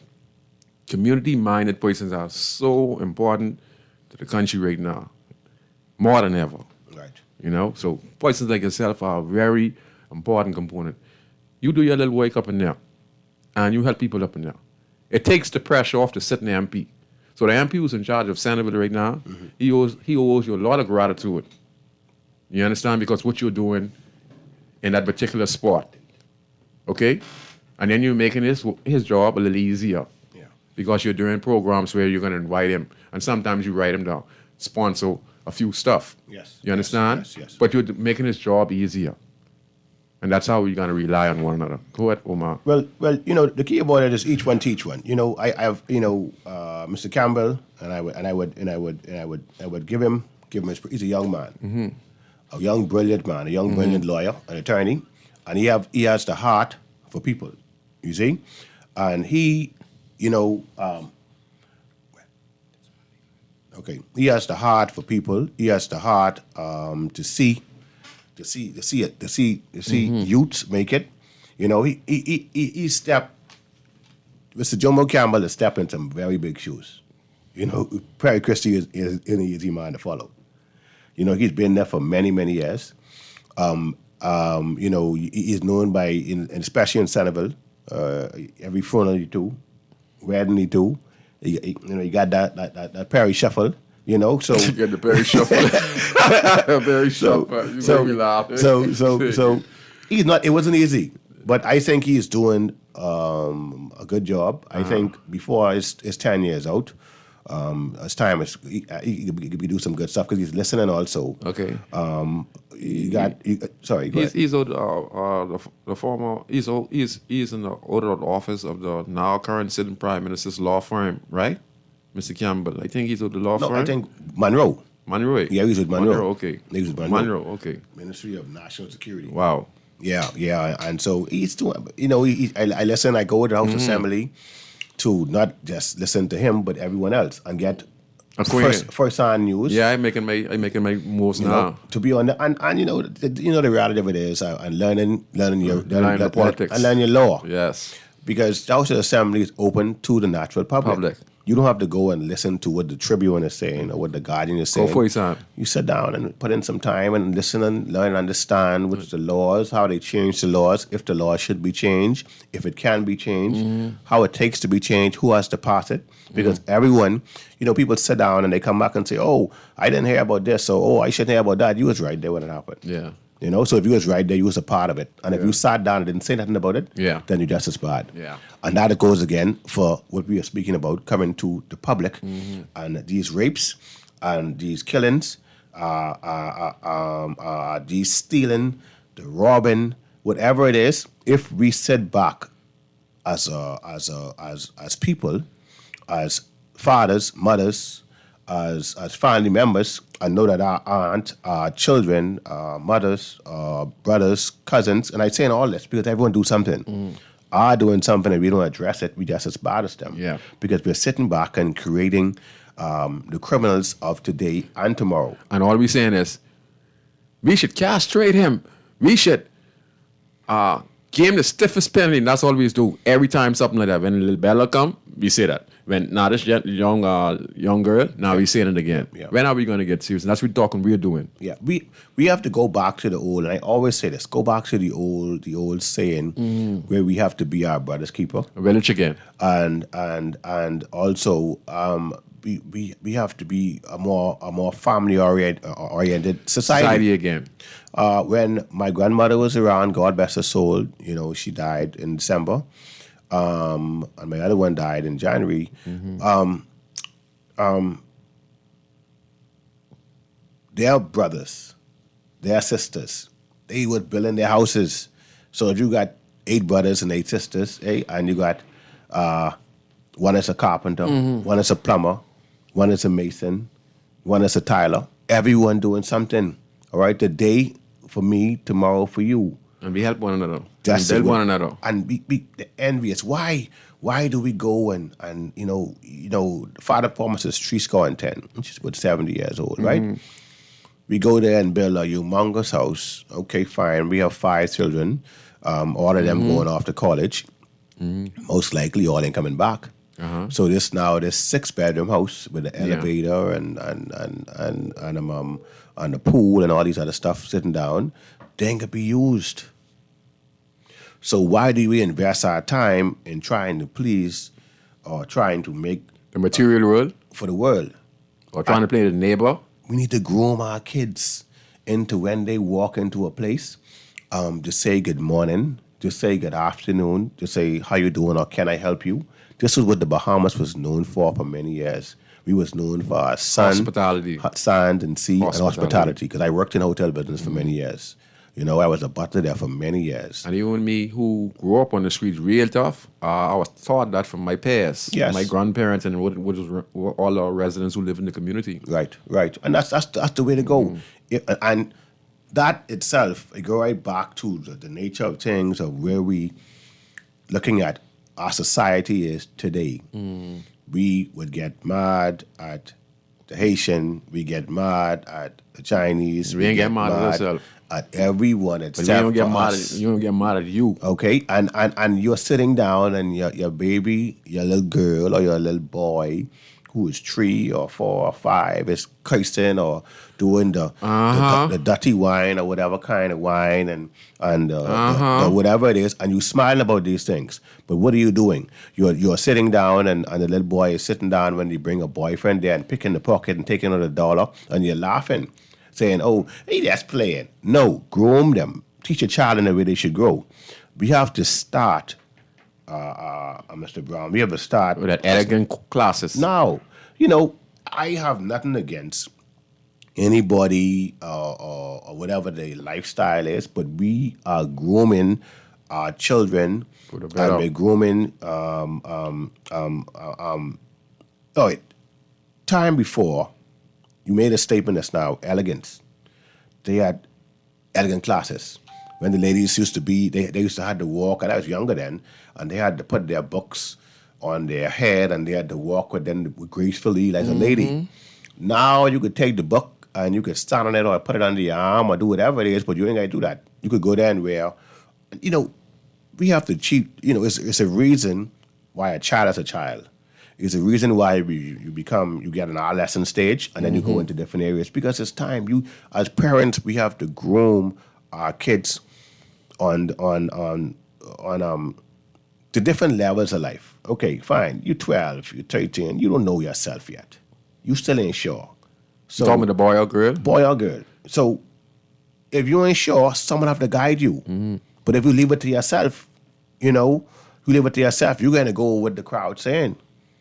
community-minded persons are so important to the country right now, more than ever. Right. You know, so persons like yourself are a very important component. You do your little work up in there, and you help people up in there. It takes the pressure off the sitting MP. So the MP who's in charge of Sanibel right now, he owes you a lot of gratitude. You understand? Because what you're doing in that particular sport, okay? And then you're making his job a little easier. Yeah. Because you're doing programs where you're going to invite him, and sometimes you write him down, sponsor a few stuff. Yes, You understand? yes. But you're making his job easier. And that's how we're going to rely on one another. Go ahead, Omar. Well, the key about it is each one teach one. I have, Mr. Campbell, and I would give him his. He's a young man, a young brilliant man, a young brilliant lawyer, an attorney, and he has the heart for people. You see, and he, okay, he has the heart for people. He has the heart to see youths make it. He stepped. Mr. Jomo Campbell has stepped in some very big shoes. Perry Christie is an easy man to follow. He's been there for many, many years. He's known by, especially in Centerville, every funeral he do, wedding he do. You got that Perry shuffle. So You get the Perry shuffle. Perry shuffle. You make me laugh. So he's not. It wasn't easy, but I think he's doing a good job. I think before his 10 years out, his time is he could do some good stuff because he's listening also. Okay. Sorry. Go ahead. He's the former. He's in the order of office of the now current sitting prime minister's law firm, right? Mr. Campbell. I think he's with the law firm. No, I think Monroe. Monroe. Yeah, he's with Monroe. Okay. He's with Monroe. Monroe. Okay. Ministry of National Security. Wow. Yeah, and so he's doing. I listen. I go to the House Assembly to not just listen to him, but everyone else, and get first-hand news. Yeah, I'm making my moves now. To be on the and the reality of it is, and learning your politics and learn your law. Yes. Because the House Assembly is open to the natural public. You don't have to go and listen to what the Tribune is saying or what the Guardian is saying. Go for it, son. You sit down and put in some time and listen and learn and understand what's the laws, how they change the laws, if the laws should be changed, if it can be changed, how it takes to be changed, who has to pass it. Because everyone, people sit down and they come back and say, oh, I didn't hear about this, or I shouldn't hear about that. You was right there when it happened. Yeah. So if you was right there, you was a part of it. And if you sat down and didn't say nothing about it, then you're just as bad. Yeah. And that goes again for what we are speaking about, coming to the public. And these rapes and these killings, these stealing, the robbing, whatever it is, if we sit back as people, as fathers, mothers, as family members, and know that our aunt, our children, our mothers, our brothers, cousins, and I say all this because everyone do something, are doing something and we don't address it, we just as bad as them. Yeah. Because we're sitting back and creating the criminals of today and tomorrow. And all we're saying is, we should castrate him. We should give him the stiffest penalty, and that's all we do. Every time something like that, when little Bella come, we say that. When now this young girl, now we saying it again. Yeah. When are we going to get serious? And that's what we're doing. Yeah, we have to go back to the old, and I always say this: go back to the old saying where we have to be our brother's keeper. Village again. And also we have to be a more family oriented society again. When my grandmother was around, God bless her soul, she died in December. And my other one died in January. Their brothers, their sisters, they were building their houses. So if you got 8 brothers and 8 sisters, and you got one is a carpenter, one is a plumber, one is a mason, one is a tiler. Everyone doing something. All right, today for me, tomorrow for you. And we help one another. That's and build one another. And be the envious. Why do we go and Father promises 10, which is about 70 years old, right? We go there and build a humongous house. Okay, fine. We have 5 children. All of them going off to college. Most likely all ain't coming back. So this 6-bedroom house with an elevator and the pool and all these other stuff sitting down, they ain't gonna be used. So why do we invest our time in trying to please or trying to make the material world for the world? Or trying to play the neighbor? We need to groom our kids into when they walk into a place, to say good morning, to say good afternoon, to say how you doing or can I help you? This was what the Bahamas was known for many years. We was known for our Hospitality. sand and sea and hospitality. Because I worked in the hotel business for many years. You know, I was a butler there for many years. And even me, who grew up on the streets real tough, I was taught that from my peers, Yes. my grandparents, and all our residents who live in the community. Right. And that's the way to go. And that itself, I go right back to the nature of things, of where we looking at our society is today. We would get mad at the Haitian, we get mad at the Chinese, We ain't get mad at ourselves. at everyone except But you don't get for mad us. at you don't get mad at you. Okay, and you're sitting down, and your baby, your little girl or your little boy, who is 3 or 4 or 5, is cursing or doing the dirty wine or whatever kind of wine and the whatever it is, and you smiling about these things. But what are you doing? You're sitting down, and the little boy is sitting down when you bring a boyfriend there and picking the pocket and taking out $1, and you're laughing, saying, "Oh, hey, that's playing." No, groom them. Teach a child in the way they should grow. We have to start, Mr. Brown. We have to start With that elegant classes. now. You know, I have nothing against anybody or whatever their lifestyle is, but we are grooming our children, For the and better. we're grooming. Time before, you made a statement that's now elegance. They had elegant classes. When the ladies used to be, they used to have to walk, and I was younger then, and they had to put their books on their head, and they had to walk with them gracefully like a lady. Now you could take the book and you could stand on it or put it under your arm or do whatever it is, but you ain't got to do that. You could go there and wear. You know, we have to cheat. You know, it's a reason why a child is a child. It's a reason why you get an adolescent stage, and then you go into different areas, because it's time. You, as parents, we have to groom our kids on the different levels of life. Okay, fine. You're 12, you're 13, you don't know yourself yet. You still ain't sure. So, Talking about the boy or girl? boy or girl. So if you ain't sure, someone have to guide you. But if you leave it to yourself, you're going to go with the crowd saying.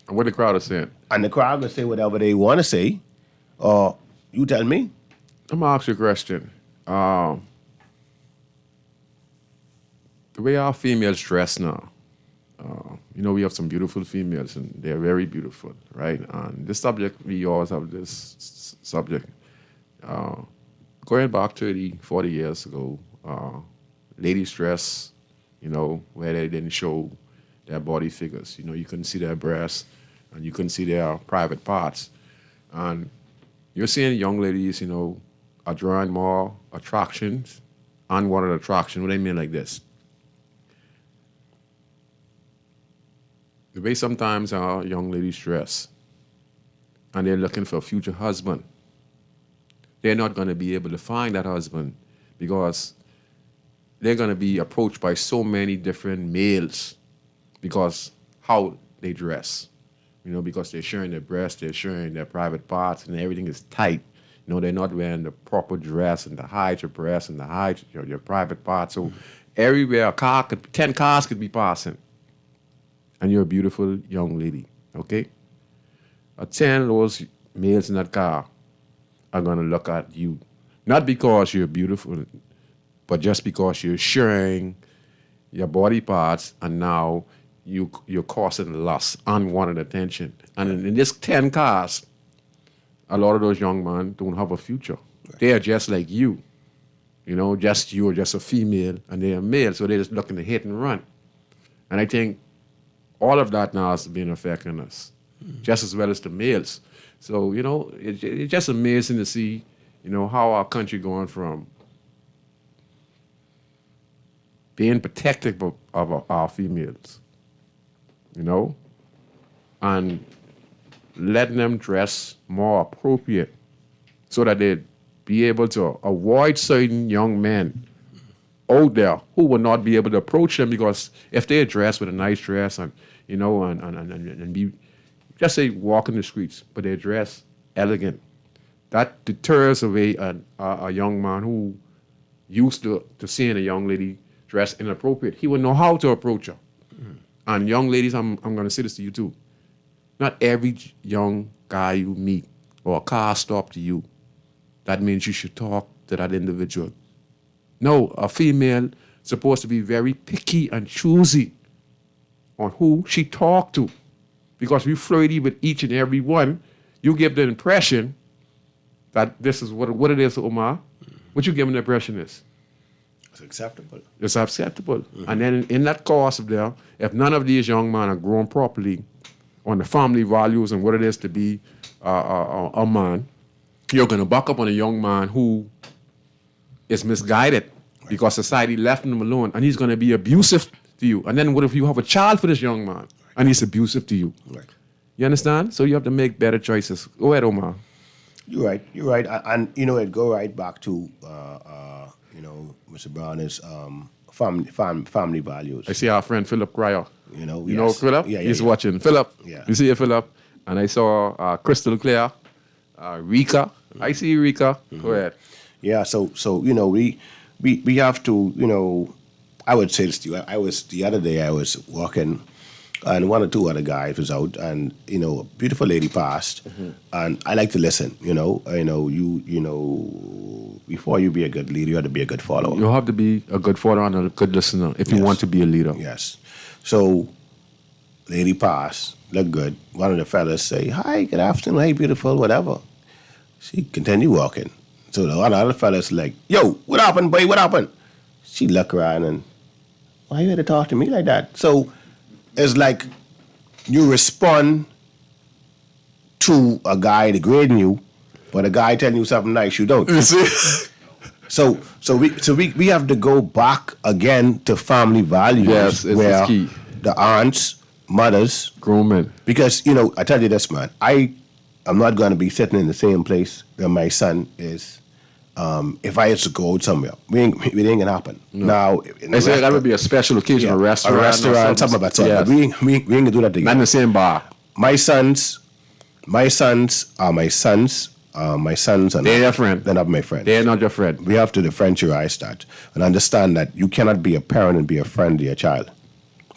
And what the crowd is saying? And the crowd will say whatever they want to say. Or you tell me. I'm going to ask you a question. The way our females dress now, we have some beautiful females, and they're very beautiful, right? And this subject, we always have this subject. Going back 30, 40 years ago, ladies dress, where they didn't show their body figures. You couldn't see their breasts, and you couldn't see their private parts. And you're seeing young ladies, are drawing more attractions, unwanted attraction. What I mean like this. The way sometimes our young ladies dress, and they're looking for a future husband, they're not going to be able to find that husband because they're going to be approached by so many different males because how they dress, because they're showing their breasts, they're showing their private parts, and everything is tight. They're not wearing the proper dress and to hide your breasts and to hide your private parts. So everywhere, 10 cars could be passing. And you're a beautiful young lady, okay? 10 of those males in that car are going to look at you, not because you're beautiful, but just because you're sharing your body parts, and now you're causing lust, unwanted attention. And in this 10 cars, a lot of those young men don't have a future. Right. They are just like you. Just you are just a female, and they're a male, so they're just looking to hit and run. And I think all of that now has been affecting us, just as well as the males. So, it's just amazing to see, how our country going from being protective of our females, and letting them dress more appropriate so that they'd be able to avoid certain young men out there who will not be able to approach them, because if they dress with a nice dress and be, just say, walk in the streets, but they dress elegant, that deters away a young man who used to seeing a young lady dress inappropriate. He would know how to approach her. And young ladies, I'm going to say this to you too. Not every young guy you meet or a car stop to you, that means you should talk to that individual. No, a female supposed to be very picky and choosy on who she talk to. Because you flirty with each and every one, you give the impression that this is what it is, Omar. What you give the impression is? It's acceptable. It's acceptable. And then in that course of there, if none of these young men are grown properly on the family values and what it is to be a man, you're going to buck up on a young man who is misguided because society left him alone, and he's going to be abusive to you. And then what if you have a child for this young man and he's abusive to you? Right. You understand? So you have to make better choices. Go ahead, Omar. You're right. And it go right back to, Mr. Brown is family values. I see our friend Philip Cryer. You know know Philip? Yeah, He's watching. Philip, Yeah. you see Philip? And I saw Crystal Clear, Rika. I see you, Rika. Go ahead. Yeah, so we have to, I would say this to you. The other day I was walking, and one or two other guys was out, and a beautiful lady passed, and I like to listen. Before you be a good leader, you have to be a good follower. You have to be a good follower and a good listener if you want to be a leader. Yes. So, lady passed, look good. One of the fellas say, "Hi, good afternoon, hey, beautiful, whatever." She continue walking. So the other fellas like, "Yo, what happened, boy? What happened?" She look around and, "Why you had to talk to me like that?" So it's like you respond to a guy degrading you, but a guy telling you something nice, you don't. So we have to go back again to family values. Yes, it's key. The aunts, mothers, Grown men. because I tell you this, man, I'm not going to be sitting in the same place where my son is. If I had to go out somewhere, it ain't gonna happen. No. Now, I say that would be a special occasion, a restaurant, something like that. Yes. But we ain't gonna do that together. Not in the same bar. My sons are my sons. My sons are They're your friend. They're not my friends. They're not your friend. We have to differentiate that and understand that you cannot be a parent and be a friend to your child,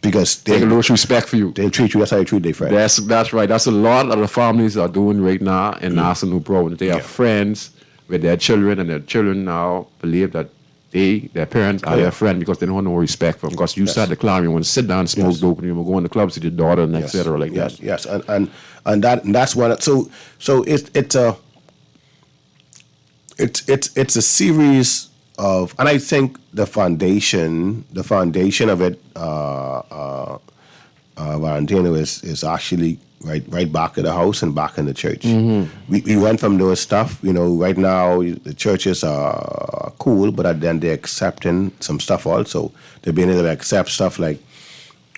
because They lose respect for you. they'll treat you that's how they treat their friends. That's right. That's a lot of the families are doing right now in National Province. They are friends with their children, and their children now believe that their parents are their friend because they don't have no respect for them. Because you start declaring, you want to sit down, smoke dope, and you want to go in the clubs with your daughter, and et cetera, like that. Yes, and that's one. So it's a series of, and I think the foundation of it, Valentino, is actually right back at the house and back in the church. We went from those stuff, right now the churches are cool, but then they're accepting some stuff also. They're being able to accept stuff like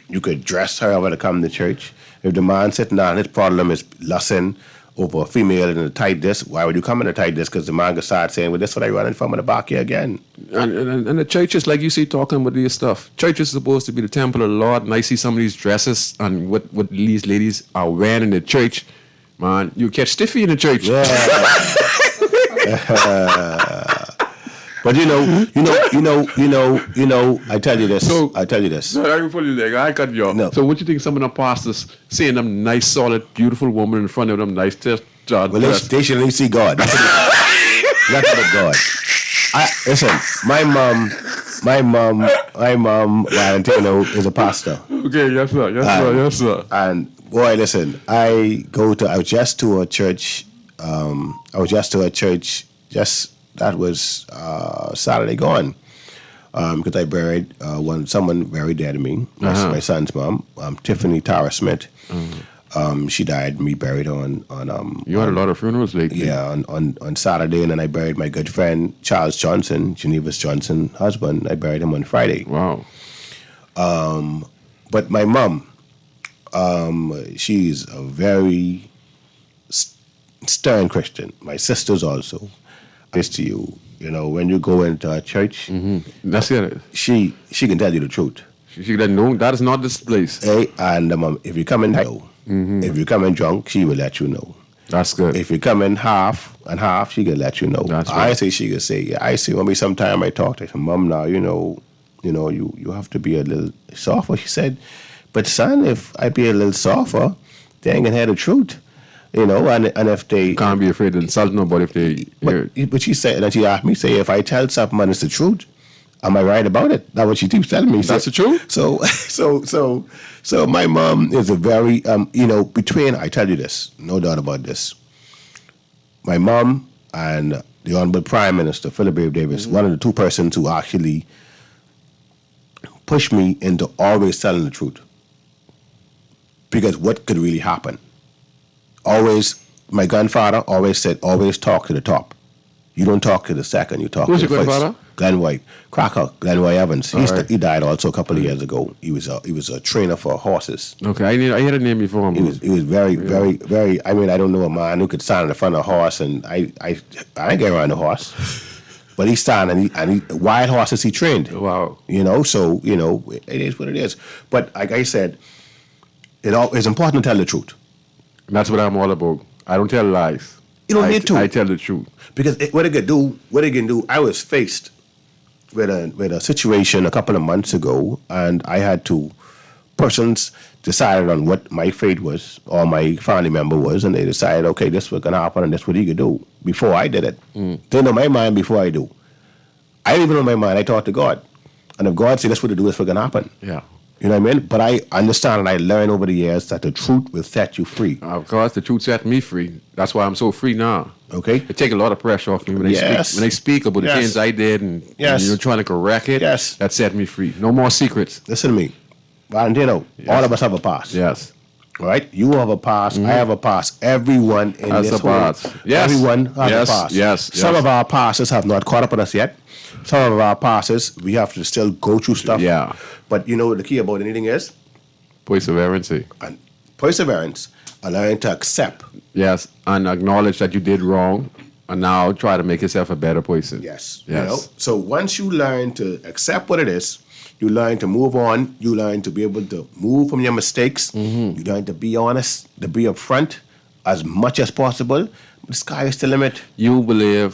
you could dress however to come to church. If the man sitting down, his problem is lusting over a female in a tight this, why would you come in a tight this? Because the man could start saying, well, this is what I running from in the back here again. And the churches, like you see, talking with these stuff. Church is supposed to be the temple of the Lord, and I see some of these dresses and what these ladies are wearing in the church. Man, you catch stiffy in the church. Yeah. But I tell you this. So- I tell you this. No, I pull you leg. I cut you off. No. So what you think some of the pastors seeing them nice, solid, beautiful woman in front of them, nice dress? Well, they should only see God. That's what God. Listen, my mom, Valentino, is a pastor. Okay, yes sir. And boy, listen, I was just to a church. That was Saturday gone. Because I buried someone very dear to me. My son's mom, Tiffany Tara Smith. She died. Me buried on. You had a lot of funerals lately. Yeah, on Saturday, and then I buried my good friend Charles Johnson, Geneva's Johnson husband. I buried him on Friday. Wow. But my mom, she's a very stern Christian. My sisters also. This to you, when you go into a church, That's it. she can tell you the truth. She let know that is not this place. Hey, and if you come in if you come in drunk, she will let you know. That's good. If you come in half and half, she can let you know. That's I right. say she can say, yeah, I see. When me sometime I talk to her, Mom, now you have to be a little softer. She said, But son, if I be a little softer, they ain't gonna hear the truth. You know, and if they Can't be afraid to insult nobody if they hear it. but she said, and she asked me, say, if I tell something and it's the truth, am I right about it? That's what she keeps telling me. That's the truth? So my mom is a very, between, I tell you this, no doubt about this. My mom and the Honorable Prime Minister, Philip Davis, one of the two persons who actually pushed me into always telling the truth. Because what could really happen? Always, my grandfather always said, always talk to the top. You don't talk to the second, you talk Who's to the your first. grandfather? Glenn White. Cracker, Glenn White Evans. Right. He died also a couple of years ago. He was a trainer for horses. Okay, I heard the name before. He was very, very, very, I mean, I don't know a man who could stand in front of a horse, and I ain't get around the horse. But he stand and he wild horses he trained. Wow. So, it is what it is. But like I said, it's important to tell the truth. And that's what I'm all about. I don't tell lies. You don't need to. I tell the truth. Because what it can do, I was faced with a situation a couple of months ago, and I had persons decided on what my fate was, or my family member was, and they decided, okay, this was going to happen, and this what he could do before I did it. They know my mind before I do. I didn't even know my mind. I talked to God. And if God said, this what to do, this what's going to happen. Yeah. You know what I mean? But I understand and I learned over the years that the truth will set you free. Of course, the truth set me free. That's why I'm so free now. Okay? It take a lot of pressure off me when they speak about the Yes. things I did and Yes. you're trying to correct it. Yes. That set me free. No more secrets. Listen to me. Valentino, all of us have a past. Yes. All right? You have a past. I have a past. Everyone in Has this a past. world, Yes. everyone has Yes. a past. Yes. Some Yes. of our pasts have not caught up with us yet. Some of our pasts, we have to still go through stuff. Yeah. But you know what the key about anything is? Perseverance. And perseverance, allowing to accept. Yes. And acknowledge that you did wrong and now try to make yourself a better person. Yes. Yes. So once you learn to accept what it is, you learn to move on, you learn to be able to move from your mistakes, you learn to be honest, to be upfront as much as possible. The sky is the limit. You believe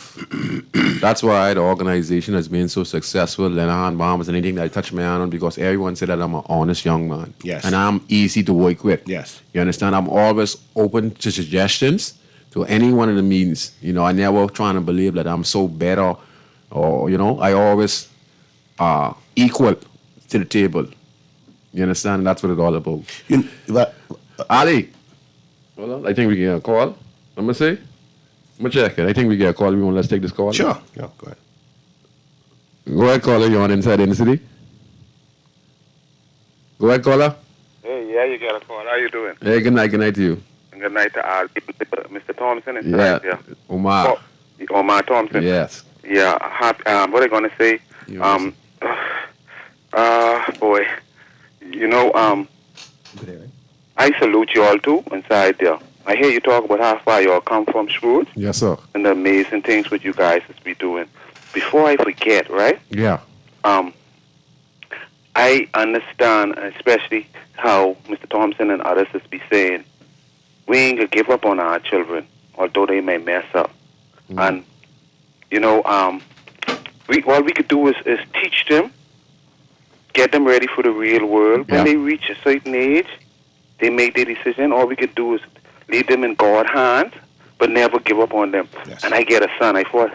that's why the organization has been so successful. Lenahan Bombers and anything that I touch my hand on, because everyone said that I'm an honest young man. Yes. And I'm easy to work with. Yes. You understand? I'm always open to suggestions to any one of the means. I never trying to believe that I'm so better or, I always equal to the table. You understand? That's what it's all about. Ali, hold on. I think we get a call. I'm going to say. I'm going to check it. I think we get a call. Let's take this call. Sure. Yeah, go ahead. Go ahead, caller. You on Inside in the City? Go ahead, caller. Hey, yeah, you got a call. How you doing? Hey, good night. Good night to you. And good night to Mr. Thompson. Yeah. Omar. Omar Thompson. Yes. Yeah. What are you gonna say? Boy, I salute you all too inside there. I hear you talk about how far you all come from, Scrooge, Yes, sir. and the amazing things what you guys is be doing. Before I forget, right? Yeah. I understand, especially how Mr. Thompson and others is be saying, we ain't gonna give up on our children, although they may mess up. And all we could do is teach them, get them ready for the real world. When Yeah. they reach a certain age, they make their decision. All we could do is leave them in God's hands, but never give up on them. Yes. And I get a son. I thought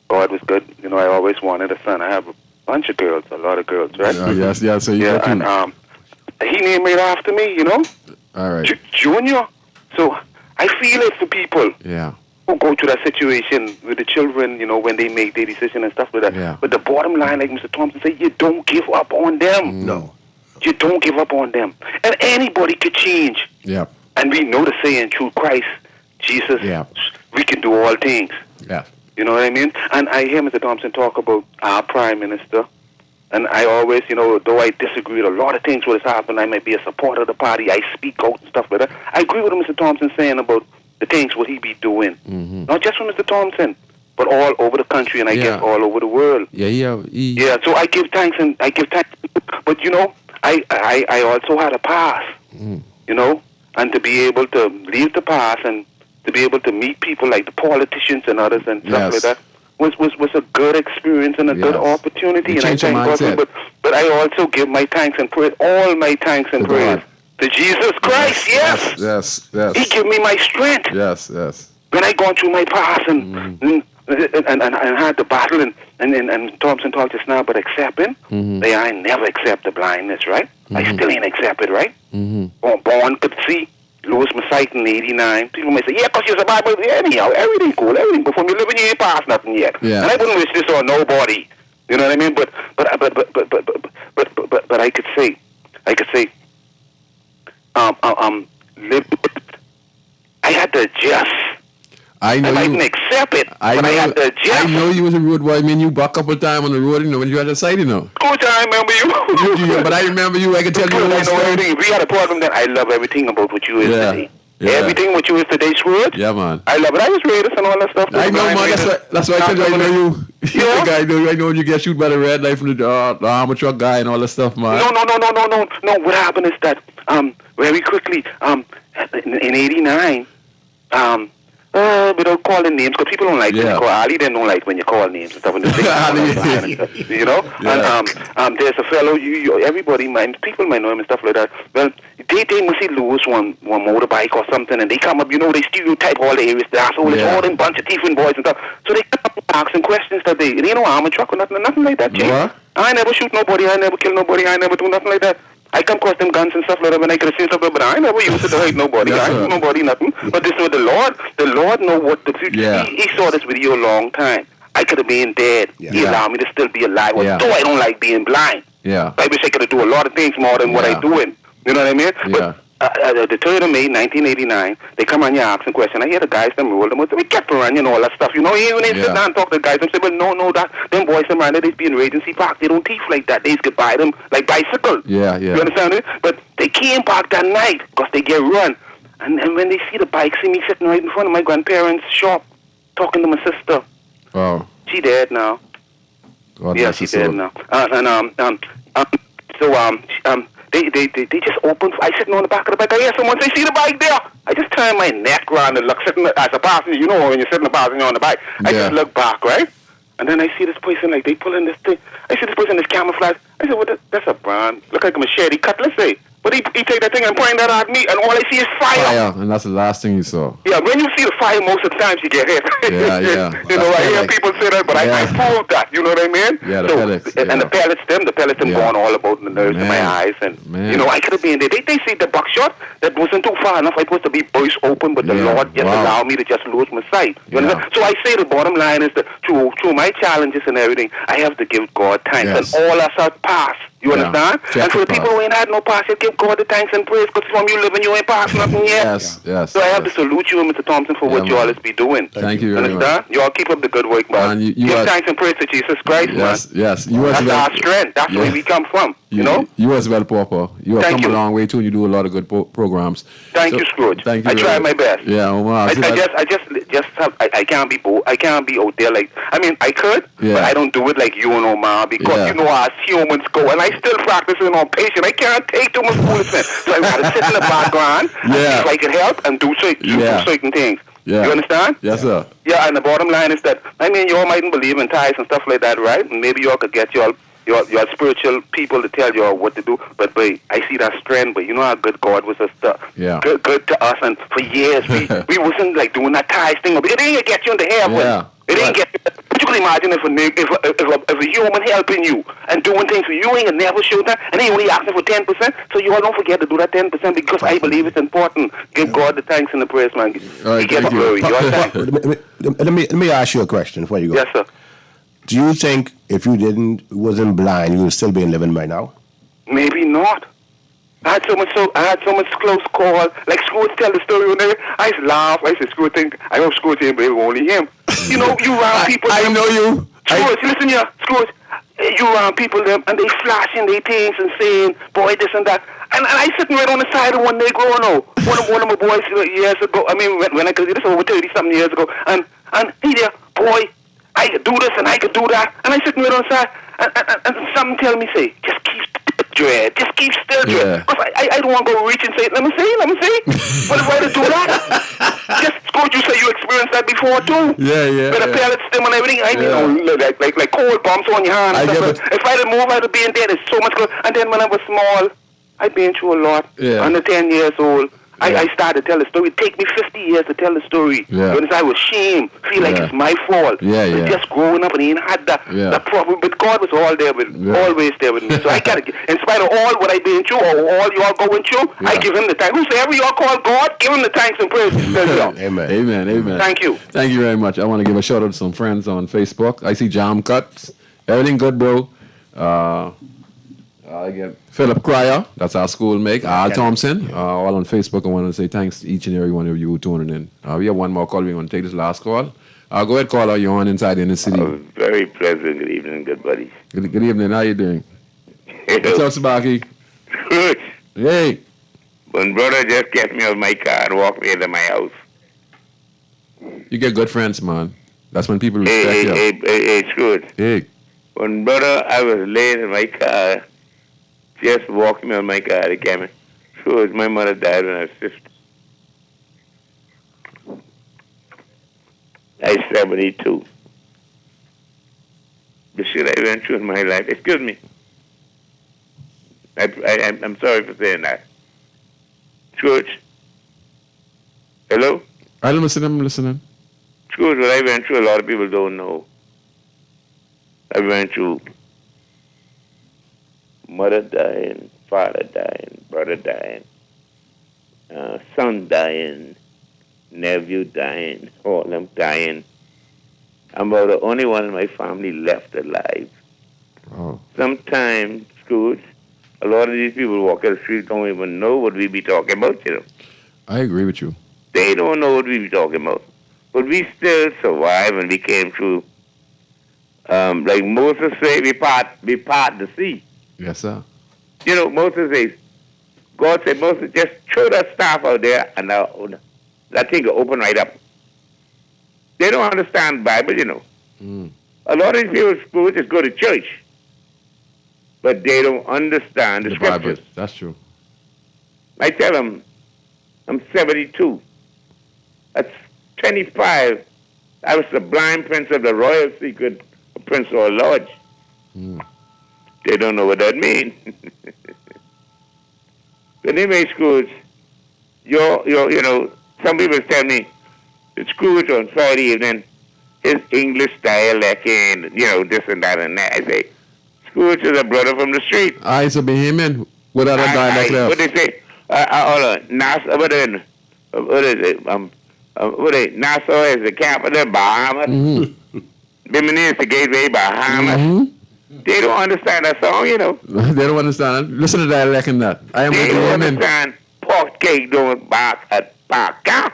God was good. I always wanted a son. I have a bunch of girls, a lot of girls, right? Yes. So you got and two. he named it after me, All right. Junior. So I feel it for people Yeah. who go through that situation with the children, when they make their decision and stuff like that. Yeah. But the bottom line, like Mr. Thompson said, you don't give up on them. No. You don't give up on them. And anybody could change. Yeah. And we know the saying, through Christ, Jesus, Yeah. we can do all things. Yeah. You know what I mean? And I hear Mr. Thompson talk about our Prime Minister. And I always, though I disagree with a lot of things what has happened, I might be a supporter of the party, I speak out and stuff like that. I agree with Mr. Thompson saying about the things what he be doing. Not just for Mr. Thompson, but all over the country and I guess all over the world. Yeah. Yeah, so I give thanks. But I also had a past, and to be able to leave the past and to be able to meet people like the politicians and others and stuff Yes. like that. was a good experience and a good opportunity, You and I change your thank God. mindset. But I also give my thanks and praise, all my thanks and To praise God. to Jesus Christ. Yes. Yes. He gave me my strength. Yes. When I gone through my past and had the battle and Thompson talked just now about accepting, I never accept the blindness, right? I still ain't accept it, right? Born could see, lose my sight in '89. People may say, yeah, because you're a Bible. Anyhow, everything cool, everything. But from you living, you ain't past nothing yet. Yeah. And I wouldn't wish this on nobody. You know what I mean? But I could say, I had to adjust. I know I you. didn't accept it, but I had to adjust. I know you was a road boy. I mean, you back up a time on the road, when you had a sight, Coach, I remember you. But I remember you. I can tell you. I know everything. If we had a problem, then I love everything about what you is today. Yeah. Everything what you is today, Scrooge. Yeah, man. I love it. I was Raiders and all that stuff. I know, man. That's why I tell you. I know you. Yeah. The guy, I know you get shoot by the red light from the armor truck guy and all that stuff, man. No. What happened is that very quickly in '89 without calling names, because people don't like when you call Ali. They don't like when you call names and stuff. And you know. Yeah. And there's a fellow. Everybody might, people might know him and stuff like that. Well, they must see lose one motorbike or something, and they come up. They stereotype all the areas. So it's all them bunch of thieving boys and stuff. So they come up asking questions that they ain't no armor truck or nothing like that. What? I never shoot nobody. I never kill nobody. I never do nothing like that. I come across them guns and stuff like that when I could have seen stuff, but I never used it to hurt nobody. I ain't nobody nothing. But this was the Lord know what the future. Yeah. He saw this video a long time. I could have been dead. Yeah. He allowed me to still be alive. Yeah. Although I don't like being blind. Yeah. I wish I could do a lot of things more than what I doing. You know what I mean? Yeah. But the 3rd of May, 1989, they come on here asking questions. I hear the guys, them roll them. We kept running all that stuff. Even they sit down and talk to the guys, them say, well, no, that them boys, them around there, they be in Regency Park. They don't thief like that. They used to buy them like bicycles. Yeah. You understand it? But they came back that night because they get run. And when they see the bike, see me sitting right in front of my grandparents' shop, talking to my sister. Oh. She dead now. God Yeah, bless she her dead soul. now. They just opened. I sitting on the back of the bike. I hear someone say, "See the bike there?" I just turn my neck around and look, sitting as a passenger. You know when you're sitting a passenger on the bike. I just look back, right? And then I see this person, like, they pull in this thing. I see this person in this camouflage. I said, well, that's a brand. Look like a machete cut, let's say. But he take that thing and point that at me, and all I see is fire. And that's the last thing you saw. Yeah, when you see the fire, most of the times you get hit. Yeah. I hear people say that, but I proved that. You know what I mean? Yeah, the pellets. And the pellets, them going all about the nerves in my eyes. And, I could have been there. They see the buckshot that wasn't too far enough. I was supposed to be voice open, but the Lord just allowed me to just lose my sight. You understand? So I say the bottom line is that through my challenges and everything, I have to give God thanks. Yes. And all us are past. You understand? And for the people who ain't had no past, you give God the thanks and praise, because from you living, you ain't past nothing yet. Yes. So I have to salute you, Mr. Thompson, for what you all is be doing. Thank you very understand? much. You all keep up the good work, man. Give thanks and praise to Jesus Christ, man. Yes. That's our strength. That's where we come from. You know? You as well, Papa. You have come a long way too, and you do a lot of good programs. Thank you, Scrooge. Thank you. I try my best. Yeah, I can't be I can't be out there like, I mean, I could, but I don't do it like you and Omar, because you know how humans go, and I still practicing on patience. I can't take too much foolishness, so I got to sit in the background and see if I can help and do certain things. Yeah. You understand? Yes, sir. Yeah, and the bottom line is that, I mean, you all mightn't believe in tithes and stuff like that, right? And maybe you all could get your spiritual people to tell you all what to do, but I see that strength. But you know how good God was good to us, and for years we wasn't like doing that tithe thing. It ain't get you into heaven. It ain't get. But you can imagine if a human helping you and doing things for you ain't never show that, and they only asking for 10%. So you all don't forget to do that 10%, because I believe it's important. Give God the thanks and the praise, man. He gets glory. Let me ask you a question before you go. Yes, sir. Do you think if you wasn't blind, you would still be living right now? Maybe not. I had so much close call. Like Scrooge tell the story when I used to laugh. I said, Scrooge think, I hope Scrooge ain't, but it was only him. You know, you around people. I know you. Scrooge, listen here, Scrooge. You around people them, and they flashing their things and saying, boy, this and that. And I sitting right on the side of one Negro, one of my boys years ago. I mean, when I could, this over 30-something years ago, and he there, boy, I could do this and I could do that, and I sitting right on the side, and something tell me, say, just keep still, dread, just keep still, dread. Because I don't want to go reach and say, let me see. But if I to do that, just Scrooge, you say you experienced that before. before too. Yeah. With the pellets, them and everything. I like cold bombs on your hand. And stuff. If I had moved, I'd have been there. There's so much clothes. And then when I was small, I'd been through a lot. Yeah. Under 10 years old. I started to tell the story. It take me 50 years to tell the story. Yeah. When I was shame, feel like it's my fault. Yeah. Just growing up and he ain't had that problem. But God was always there with me. So I gotta, in spite of all what I've been through or all y'all going through, I give him the thanks. Whosoever y'all call God, give him the thanks and praise. Amen. Thank you. Thank you very much. I want to give a shout out to some friends on Facebook. I see Jam Cuts. Everything good, bro. Again, Philip Cryer, that's our schoolmate. Al Thompson, all on Facebook. I want to say thanks to each and every one of you tuning in. We have one more call. We want to take this last call. Go ahead, caller. You're on Inside in the City. Very pleasant. Good evening, good buddies. Good evening. How you doing? What's up, Sparky? Good. Hey. One brother just get me out of my car and walk me into my house. You get good friends, man. That's when people respect you. Hey, Scrooge. Hey. One brother, I was laying in my car, just walking me out of my car. They came in. Scrooge, my mother died when I was 50. I was 72. The shit I went through in my life. Excuse me. I'm sorry for saying that. Scrooge. Hello? I'm listening. Scrooge, what I went through, a lot of people don't know. I went through mother dying, father dying, brother dying, son dying, nephew dying, all of them dying. I'm about the only one in my family left alive. Oh. Sometimes, Scrooge, a lot of these people walk the street don't even know what we be talking about, you know. I agree with you. They don't know what we be talking about. But we still survived and we came through. Like Moses said, we part the sea. Yes, sir. You know, Moses says, God said, Moses, just throw that staff out there and that thing will open right up. They don't understand Bible, you know. A lot of these people at school just go to church, but they don't understand the scriptures. Bible. That's true. I tell them, I'm 72. At 25, I was the blind prince of the royal secret, Prince or Lodge. They don't know what that means. But anyway, Scrooge, you know, some people tell me that Scrooge on Friday evening, his English dialect and, you know, this and that and that. I say, Scrooge is a brother from the street. I so be him with other dialect left. What they say? Nassau is the capital of Bahamas. Bimini is the gateway Bahamas. They don't understand that song, you know. They don't understand. Listen to that like in that. I am they don't understand pork cake don't bark at Parka.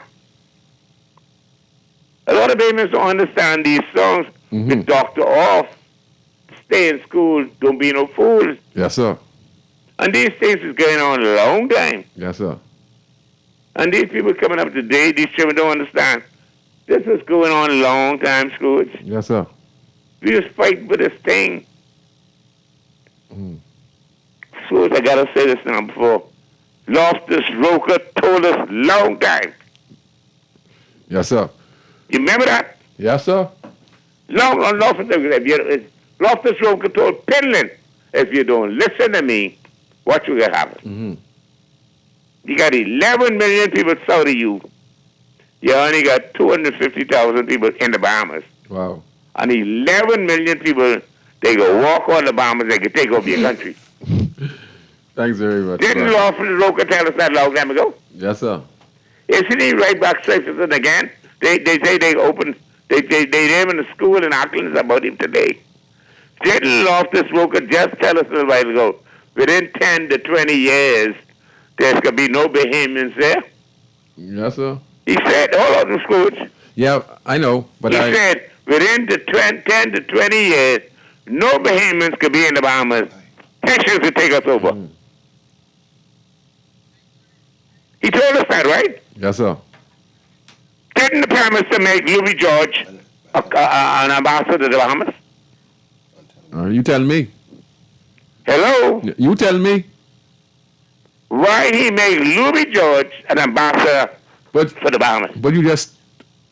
A lot of babies don't understand these songs. The doctor off. Stay in school. Don't be no fools. Yes, sir. And these things is going on a long time. Yes, sir. And these people coming up today, these children don't understand. This is going on a long time, Scrooge. Yes, sir. We just fight for this thing. Scrooge, I gotta say this now before. Loftus Roker told us long time. Yes, sir. You remember that? Yes, sir. Loftus Roker told Penland, if you don't listen to me, what you gonna happen? You got 11 million people south of you. You only got 250,000 people in the Bahamas. Wow. And 11 million people, they go walk on the Bahamas, they can take over your country. Thanks very much. Didn't Loftus Roker tell us that long time ago? Yes, sir. Isn't he right back Stephenson again? They say they opened, they name in the school in Auckland about him today. Didn't Loftus Roker just tell us a little while ago, within 10 to 20 years, there's going to be no Bahamians there? Yes, sir. He said, hold on, Scrooge. Yeah, I know, but he said, within the 10 to 20 years, no Bahamians could be in the Bahamas. Haitians could take us over. He told us that, right? Yes, sir. Didn't the Prime Minister make Louis George an ambassador to the Bahamas? You tell me. Hello? You tell me. Why he made Louis George an ambassador for the Bahamas? But you just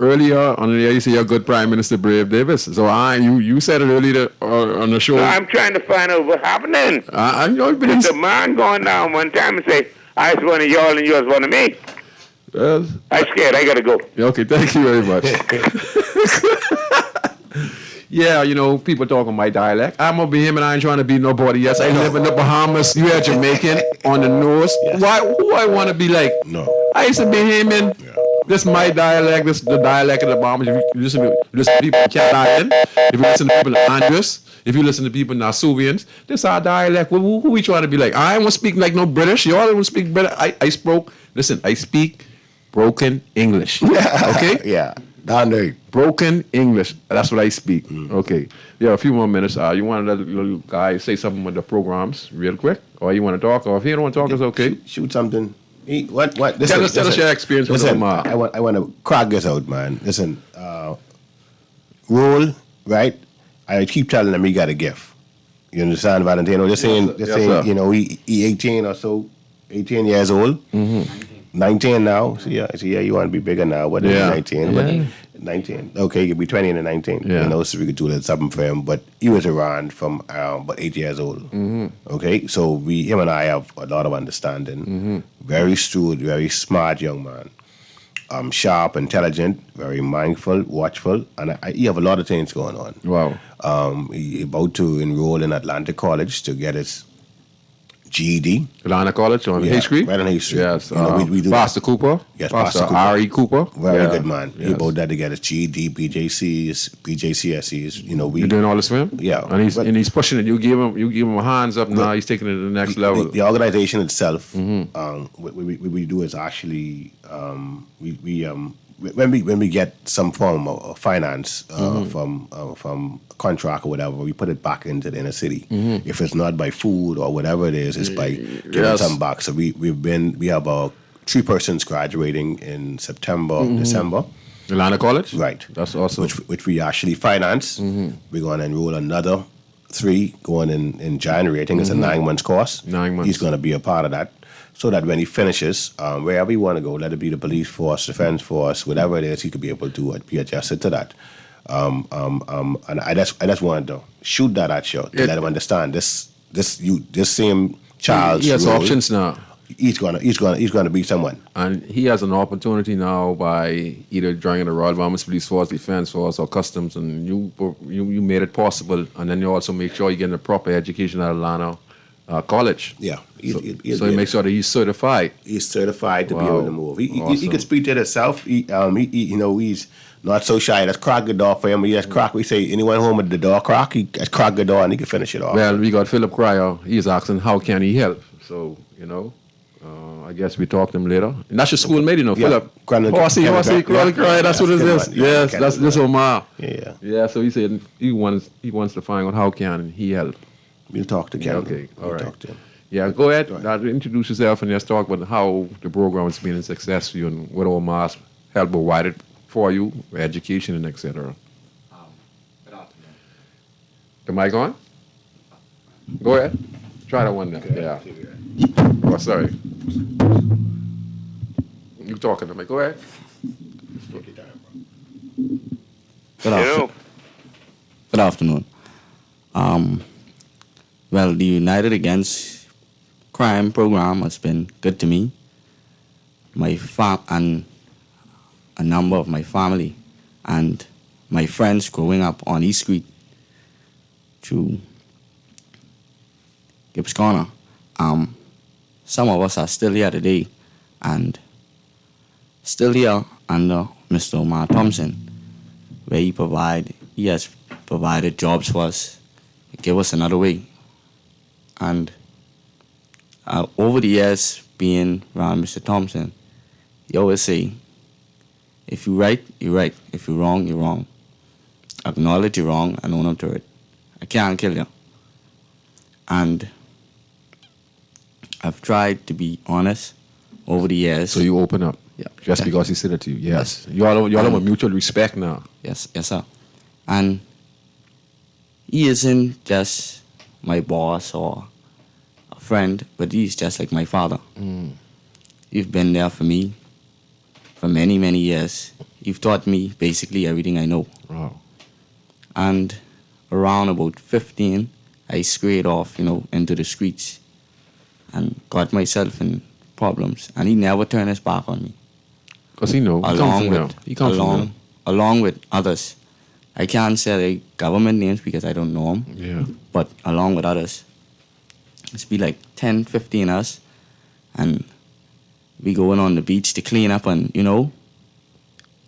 earlier on the air, you say you're a good Prime Minister, Brave Davis. So you said it earlier on the show. No, I'm trying to find out what's happening. I know you've been The man going down one time and say, I was one of y'all and yours one of me. I'm scared. I got to go. Okay, thank you very much. Yeah, people talking my dialect. I'm a Bahamian. I ain't trying to be nobody else. I live in the Bahamas. You are Jamaican on the nose. Yes. Who I want to be like? No. I used to be Bahamian. Yeah. This is my dialect. This is the dialect of the Bahamas. If you listen to people in Cat Island, if you listen to people in Andros, if you listen to people in Nasuvians, this is our dialect. Who we trying to be like? I don't speak like no British. Y'all don't speak British. I speak broken English. Okay? Yeah. Down there. Broken English. That's what I speak. Okay. Yeah, a few more minutes. You want to let the little guy say something with the programs real quick? Or you want to talk? Or if you don't want to talk, it's okay. Shoot something. What? Tell us your experience with Omar. I want to crack this out, man. Listen, Roll, right? I keep telling him he got a gift. You understand, Valentino? Just saying, sir. he 18 or so, 18 years old. 19 now. So yeah, you want to be bigger now. What is 19? Yeah. But 19. Okay, you'll be 20 and 19. Yeah. So we could do a little something for him. But he was around from about 8 years old. Okay, so him and I have a lot of understanding. Very astute, very smart young man. Sharp, intelligent, very mindful, watchful, and he have a lot of things going on. Wow. He about to enroll in Atlantic College to get his GED. Atlanta College on H Street? Right on H Street. Yes. We do Pastor Cooper? Yes, Pastor Pastor R.E. Cooper? Very good man. Yes. He about that to get his GED, PJCSEs. You're doing all this for him? Yeah. And he's pushing it. You give him a hands up now. He's taking it to the next level. The organization itself, what we do is actually when we get some form of finance from contract or whatever, we put it back into the inner city. If it's not by food or whatever it is, it's by giving some back. So we have about 3 persons graduating in September, December. Atlanta College? Right. That's awesome. Which we actually finance. We're going to enroll another 3 going in January. I think it's a 9 months course. 9 months. He's going to be a part of that. So that when he finishes, wherever he want to go, let it be the police force, defense force, whatever it is, he could be able to be adjusted to that. And I just wanted to shoot that at you to let him understand this same child's He has role, options now. He's gonna be someone. And he has an opportunity now by either joining the Royal Bahamas Police Force, Defense Force, or Customs, and you made it possible. And then you also make sure you get a proper education at Atlanta College. Yeah. So he makes sure that he's certified. He's certified to be Wow. able to move. He Awesome. can speak to himself. He's not so shy. Let's crack the door for him. He just crack. We say anyone home with the door crack, he just crack the door and he can finish it off. Well, we got Philip Cryer. He's asking how can he help. So, I guess we talk to him later. And that's your schoolmate, Yeah. Philip. Horsey, Cryer, that's what it is. Yes, that's this Omar. Yeah. Yeah, so he said he wants to find out how can he help. We'll talk to Ken. Okay, all We'll right. talk to him. Yeah, go ahead. Introduce yourself and let's talk about how the program has been a success for you and what Omar's help provided for you, education and etc. Good afternoon. The mic on? Go ahead. Try that one now. Yeah. Oh, sorry. You talking to me. Go ahead. Good afternoon. Well, the United Against Crime program has been good to me, and a number of my family and my friends growing up on East Street to Gibbs Corner. Some of us are still here today and still here under Mr. Omar Thompson, where he has provided jobs for us, give us another way. And over the years being around Mr. Thompson, he always say, if you're right, you're right. If you're wrong, you're wrong. Acknowledge you're wrong and own up to it. I can't kill you. And I've tried to be honest over the years. So you open up. Yeah. Just because he said it to you. Yes. You all have a mutual respect now. Yes, sir. And he isn't just my boss or a friend, but he's just like my father. He's been there for me for many, many years. you've taught me basically everything I know. Wow. And around about 15, I strayed off, into the streets and got myself in problems. And he never turned his back on me. Because he know. Along with others. I can't say the government names because I don't know them. Yeah. But along with others. It's be like 10, 15 us. And we going on the beach to clean up and,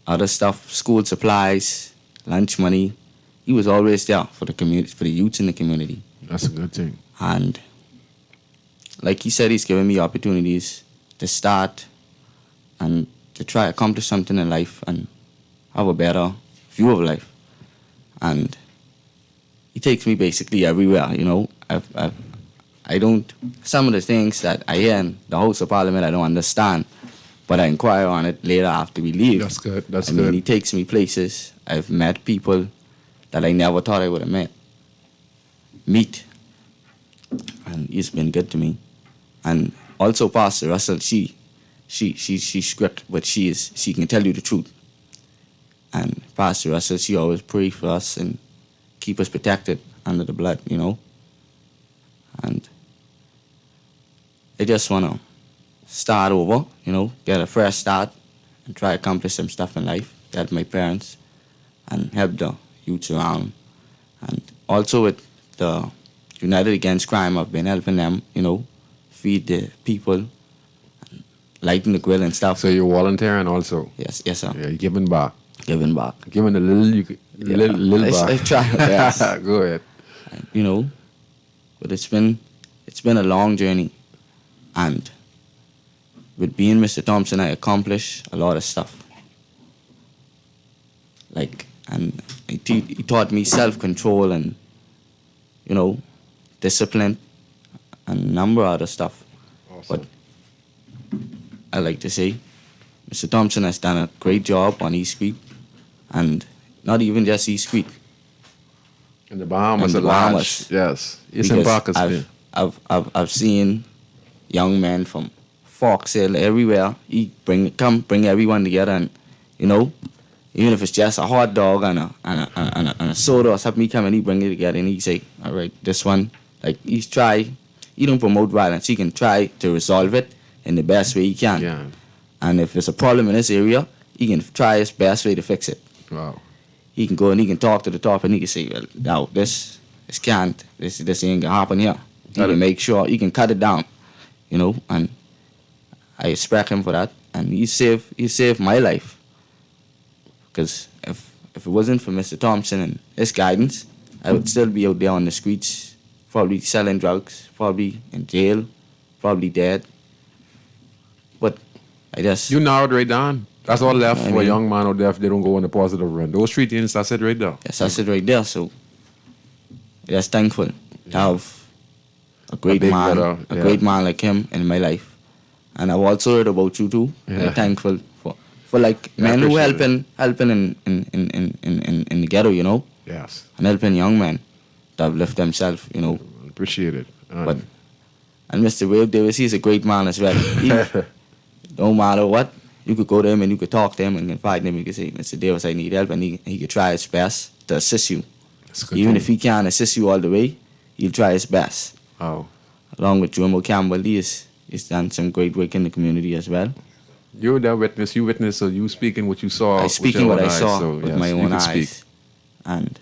other stuff, school supplies, lunch money. He was always there for the community, for the youths in the community. That's a good thing. And like he said, he's given me opportunities to start and to try accomplish something in life and have a better view of life. And he takes me basically everywhere, I don't, some of the things that I hear in the House of Parliament I don't understand, but I inquire on it later after we leave. That's good. That's I good. mean, he takes me places. I've met people that I never thought I would have meet. And he's been good to me. And also Pastor Russell, she's strict, but she can tell you the truth. And Pastor Russell, she always pray for us and keep us protected under the blood, And I just want to start over, get a fresh start and try to accomplish some stuff in life, help my parents and help the youths around. And also with the United Against Crime, I've been helping them, feed the people, lighting the grill and stuff. So you're volunteering also? Yes, sir. Yeah, you're giving back. Giving back. Giving a little back. I try my best. Go ahead. But it's been a long journey. And with being Mr. Thompson, I accomplished a lot of stuff. And he taught me self-control and, discipline and a number of other stuff. Awesome. But I like to say, Mr. Thompson has done a great job on East Street, and not even just East Street. In the Bahamas, In the Bahamas. Yes. It's in Bacchus. I've seen young men from Fox Hill, everywhere. He bring everyone together, and even if it's just a hot dog and a soda or something, he come and he bring it together, and he say, all right, this one, he don't promote violence. He can try to resolve it in the best way he can. Yeah. And if there's a problem in this area, he can try his best way to fix it. Wow. He can go and he can talk to the top and he can say, well, no, this can't, this ain't gonna happen here. He can make sure, he can cut it down, and I respect him for that. And he saved my life. Because if it wasn't for Mr. Thompson and his guidance, I would still be out there on the streets, probably selling drugs, probably in jail, probably dead. But I just... You narrowed right down. That's all left for a young man out there if they don't go on the positive run. Those three things, that's it right there. Yes, that's it right there. So, just thankful to have a great man, great man like him in my life. And I've also heard about you too. Yeah. I'm thankful for men who helping in the ghetto, Yes. and helping young men to uplift themselves, Appreciate it. And Mr. Wade Davis, he's a great man as well. No matter what, you could go to him and you could talk to him and confide in him. You could say, Mr. Davis, I need help, and he could try his best to assist you. Even if he can't assist you all the way, he'll try his best. Oh. Along with Jomo Campbell, he's done some great work in the community as well. You're the witness. You witnessed, so you speaking what you saw. I speaking what I saw so, with yes, my own eyes. Speak. And,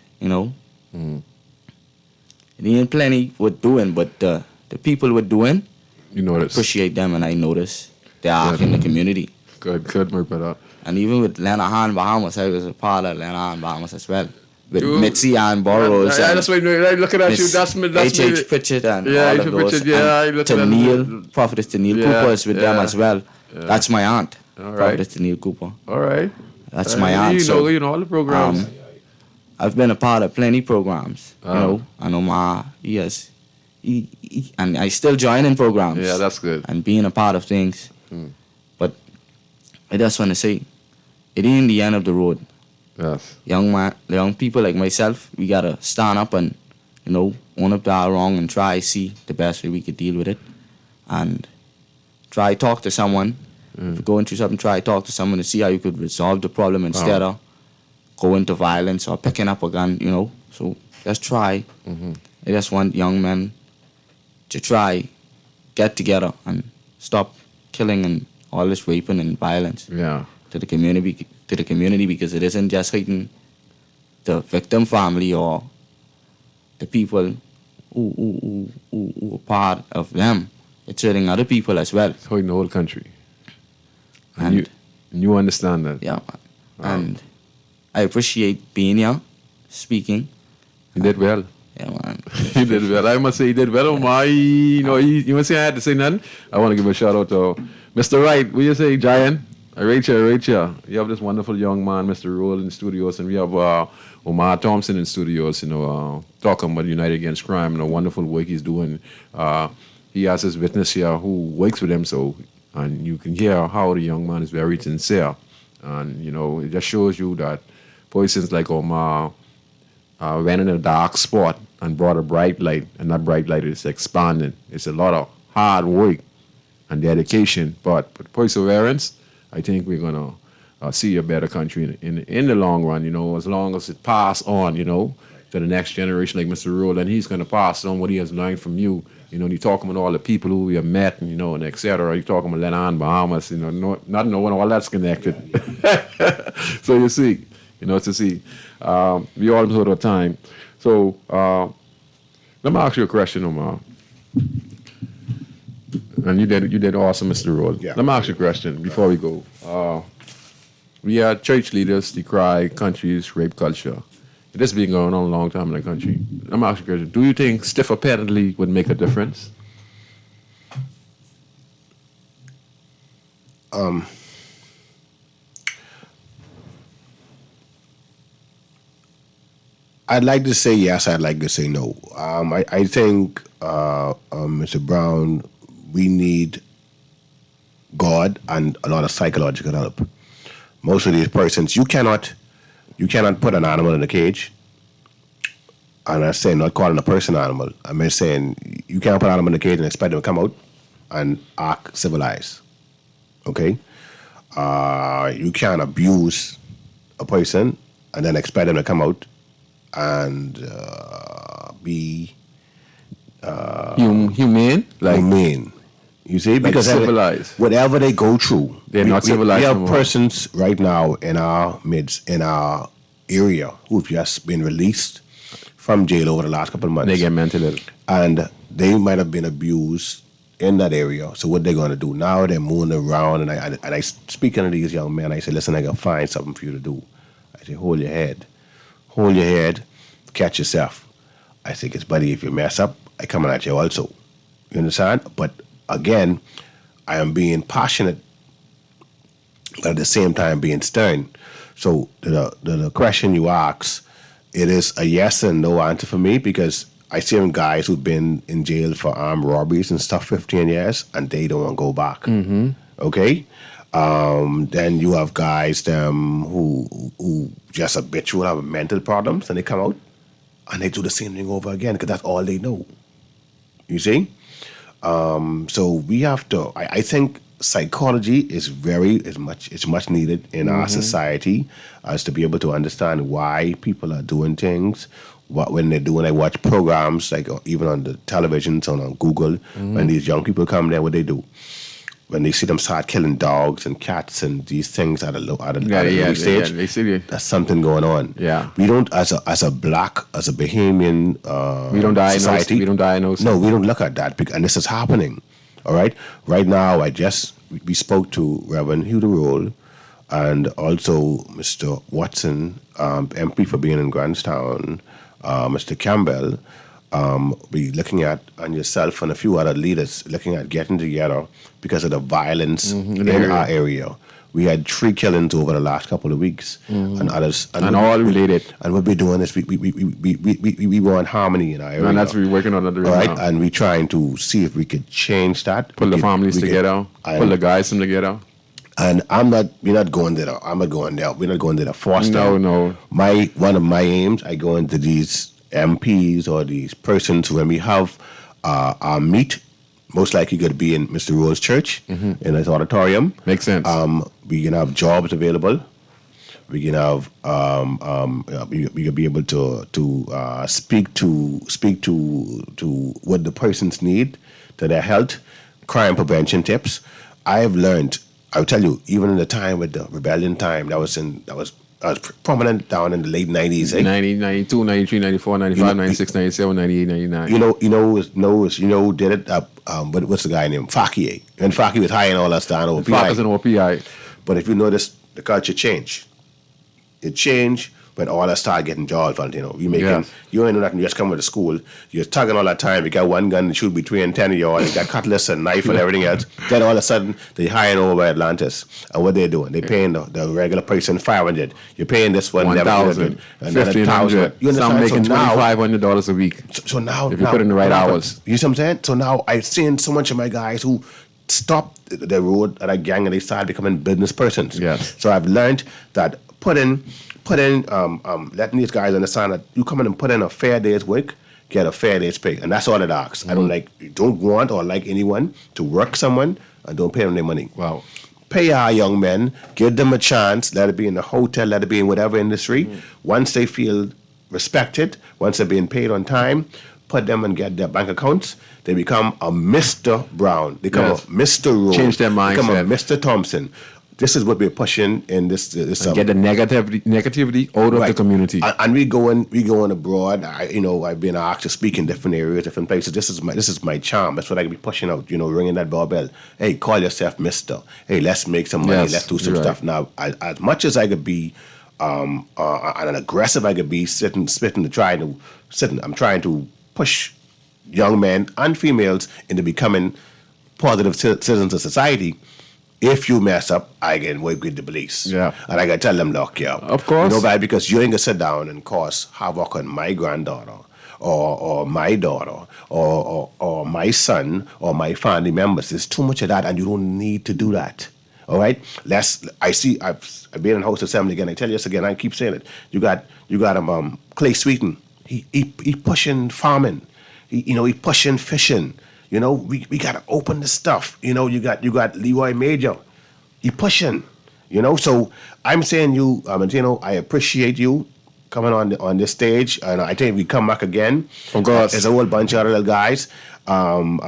it ain't plenty worth doing, but the people we're doing, you notice. Appreciate them, and I notice they are in the community. Good, my brother. And even with Lenahan Bahamas, I was a part of Lenahan Bahamas as well. With Mitzi and Burroughs. Yeah, that's why I'm looking at you. That's me. H.H. Pritchett and all of those. Tennille, Prophetess Tennille Cooper is with them as well. Yeah. That's my aunt, Prophetess Tennille Cooper. All right. That's my aunt. You know all the programs. I've been a part of plenty programs. I know my and I still join in programs. Yeah, that's good. And being a part of things. But I just want to say, it ain't the end of the road. Yes. Young people like myself, we gotta stand up and, own up to our wrong and try see the best way we could deal with it, and try talk to someone If you're going through something, try to talk to someone to see how you could resolve the problem instead of going to violence or picking up a gun, you know. So just try. I just want young men to try, get together and stop killing and all this raping and violence to the community because it isn't just hurting the victim family or the people who are part of them. It's hurting other people as well. It's hurting the whole country. And you understand that. Yeah, man. And I appreciate being here, speaking. You did well. Yeah, man. You did well. I must say you did well. You must say I had to say nothing. I want to give a shout out to Mr. Wright. What you say, Giant? Rachel. You have this wonderful young man, Mr. Roll, in studios, and we have Omar Thompson in studios, talking about United Against Crime and the wonderful work he's doing. He has his witness here who works with him, and you can hear how the young man is very sincere. And, it just shows you that persons like Omar went in a dark spot and brought a bright light, and that bright light is expanding. It's a lot of hard work and dedication, but with perseverance, I think we're going to see a better country in the long run, as long as it pass on, to the next generation like Mr. Roll, and he's going to pass on what he has learned from you. You're talking about all the people who we have met, and et cetera. You're talking about Lenan, Bahamas, not knowing all that's connected. So you see, to see. We almost out of time. So let me ask you a question, Omar. And you did awesome, Mr. Roll. Yeah. Let me ask you a question before we go. We had church leaders decry country's rape culture. This has been going on a long time in the country. Let me ask you a question. Do you think stiffer penalty would make a difference? I'd like to say yes. I'd like to say no. I think, Mr. Brown, we need God and a lot of psychological help. Most of these persons, you cannot put an animal in a cage. And I'm saying not calling a person an animal. I'm just saying you can't put an animal in a cage and expect them to come out and act civilized. Okay? You can't abuse a person and then expect them to come out and be humane? Humane. You see? Because civilized. Whatever they go through, they're not civilized. We have no more. persons right now in our midst, in our area, who've just been released from jail over the last couple of months. They get mental ill. And they might have been abused in that area. So what they're going to do now? They're moving around, and I speaking to these young men, I say, listen, I can find something for you to do. I say, hold your head, catch yourself. I say, it's buddy, if you mess up, I coming at you also. You understand? But again, I am being passionate, but at the same time being stern. So the question you ask, it is a yes and no answer for me, because I see them guys who've been in jail for armed robberies and stuff 15 years, and they don't want to go back. Mm-hmm. Okay? Then you have guys who just habitual have mental problems, and they come out and they do the same thing over again because that's all they know. You see? So we have to. I think psychology is much needed in our society, as to be able to understand why people are doing things. When they're doing, I watch programs like even on the television, on Google. When these young people come there, what they do? When they see them start killing dogs and cats and these things at a low stage, they see it. there's something going on. Yeah, we don't, as a Bahamian we don't diagnose. society. We don't diagnose. No, we don't look at that, and this is happening. All right, right now, we spoke to Reverend Hugh Roll and also Mr. Watson, MP for being in Grantstown, Mr. Campbell. Be looking at, and yourself and a few other leaders looking at getting together because of the violence in our area. We had 3 killings over the last couple of weeks, and others, and all related. And what we're doing is we want harmony in our area. And that's what we're working on. All right, now. and we're trying to see if we could change that. Pull the families together, pull the guys together. And we're not going there. I'm not going there. We're not going there to force them. No. One of my aims, I go into these MPs or these persons when we have our meet most likely going to be in Mr. Roll's church, in his auditorium. Makes sense. We can have jobs available. We can have we can be able to speak to what the persons need, to their health, crime prevention tips. I have learned. I'll tell you, even in the time with the rebellion time, that was prominent down in the late 90s. 90, 92, 93, 94, 95, 96, 97, 98, 99. You know who did it? What's the guy named Faki? And Faki was hiring all us down over PI. Focus on OPI. But if you notice, the culture changed. It changed when all us started getting jobs, Valentino. You ain't know nothing, you just come to school, you're tugging all that time, you got one gun and shoot between 10 of y'all, you got cutlass and knife and everything else. Then all of a sudden, they're hiring over by Atlantis. And what they're doing, they're paying the regular person 500. You're paying this one 1,000, 1,500. Some making $2,500 a week. So now, if you put in the right hours. You see what I'm saying? So now I've seen so much of my guys who stopped the road at a gang and they started becoming business persons. Yes. So I've learned that letting these guys understand that you come in and put in a fair day's work, get a fair day's pay. And that's all it asks. I don't want or like anyone to work someone and don't pay them their money. Wow. Pay our young men, give them a chance, let it be in the hotel, let it be in whatever industry. Once they feel respected, once they're being paid on time, put them and get their bank accounts. They become a Mr. Brown. They become a Mr. Rowe. Change their mindset. Become a Mr. Thompson. This is what we're pushing in this. Get the negativity out of the community. And we going abroad. I've been asked to speak in different areas, different places. This is my charm. That's what I can be pushing out. Ringing that doorbell. Hey, call yourself Mister. Hey, let's make some money. Let's do some stuff. Now, as much as I could be, an aggressive I could be, I'm trying to push young men and females into becoming positive citizens of society. If you mess up, I can work with the police. Yeah. And I can tell them, look, of course. Because you ain't going to sit down and cause havoc on my granddaughter or my daughter or my son or my family members. There's too much of that, and you don't need to do that. All right? I've been in House Assembly again. I tell you this again. I keep saying it. You got Clay Sweeten. He pushing farming. He pushing fishing. We got to open the stuff. You got Leroy Major. He pushing. So I'm saying I appreciate you coming on this stage, and I think we come back again. Of course. There's a whole bunch of other little guys. And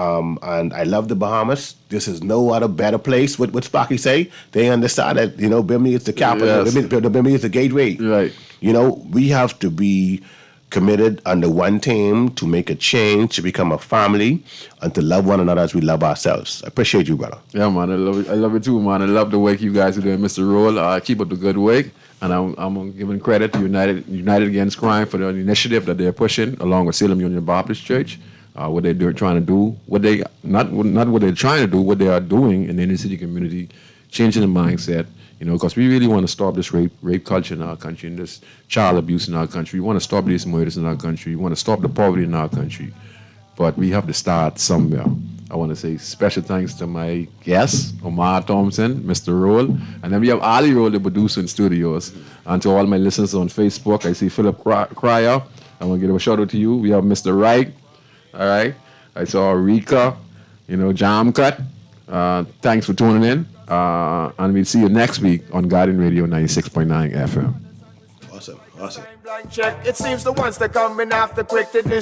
I love the Bahamas. This is no other better place. What Sparky say? They understand that, Bimini is the capital. Yes. Bimini is the gateway. Right. We have to be committed under one team to make a change, to become a family, and to love one another as we love ourselves. I appreciate you, brother. Yeah, man. I love it too, man. I love the work you guys are doing, Mr. Roll. Keep up the good work. And I'm giving credit to United Against Crime for the initiative that they're pushing, along with Salem Union Baptist Church. What they're trying to do, what they are doing in the inner city community, changing the mindset. Because we really want to stop this rape culture in our country and this child abuse in our country. We want to stop these murders in our country. We want to stop the poverty in our country. But we have to start somewhere. I want to say special thanks to my guest, Omar Thompson, Mr. Roll. And then we have Ali Roll, the producer in studios. And to all my listeners on Facebook, I see Philip Cryer. I want to give a shout out to you. We have Mr. Wright. All right. I saw Rika, Jam Cut. Thanks for tuning in. And we'll see you next week on Garden Radio 96.9 FM. Awesome. It seems the ones that coming after quick to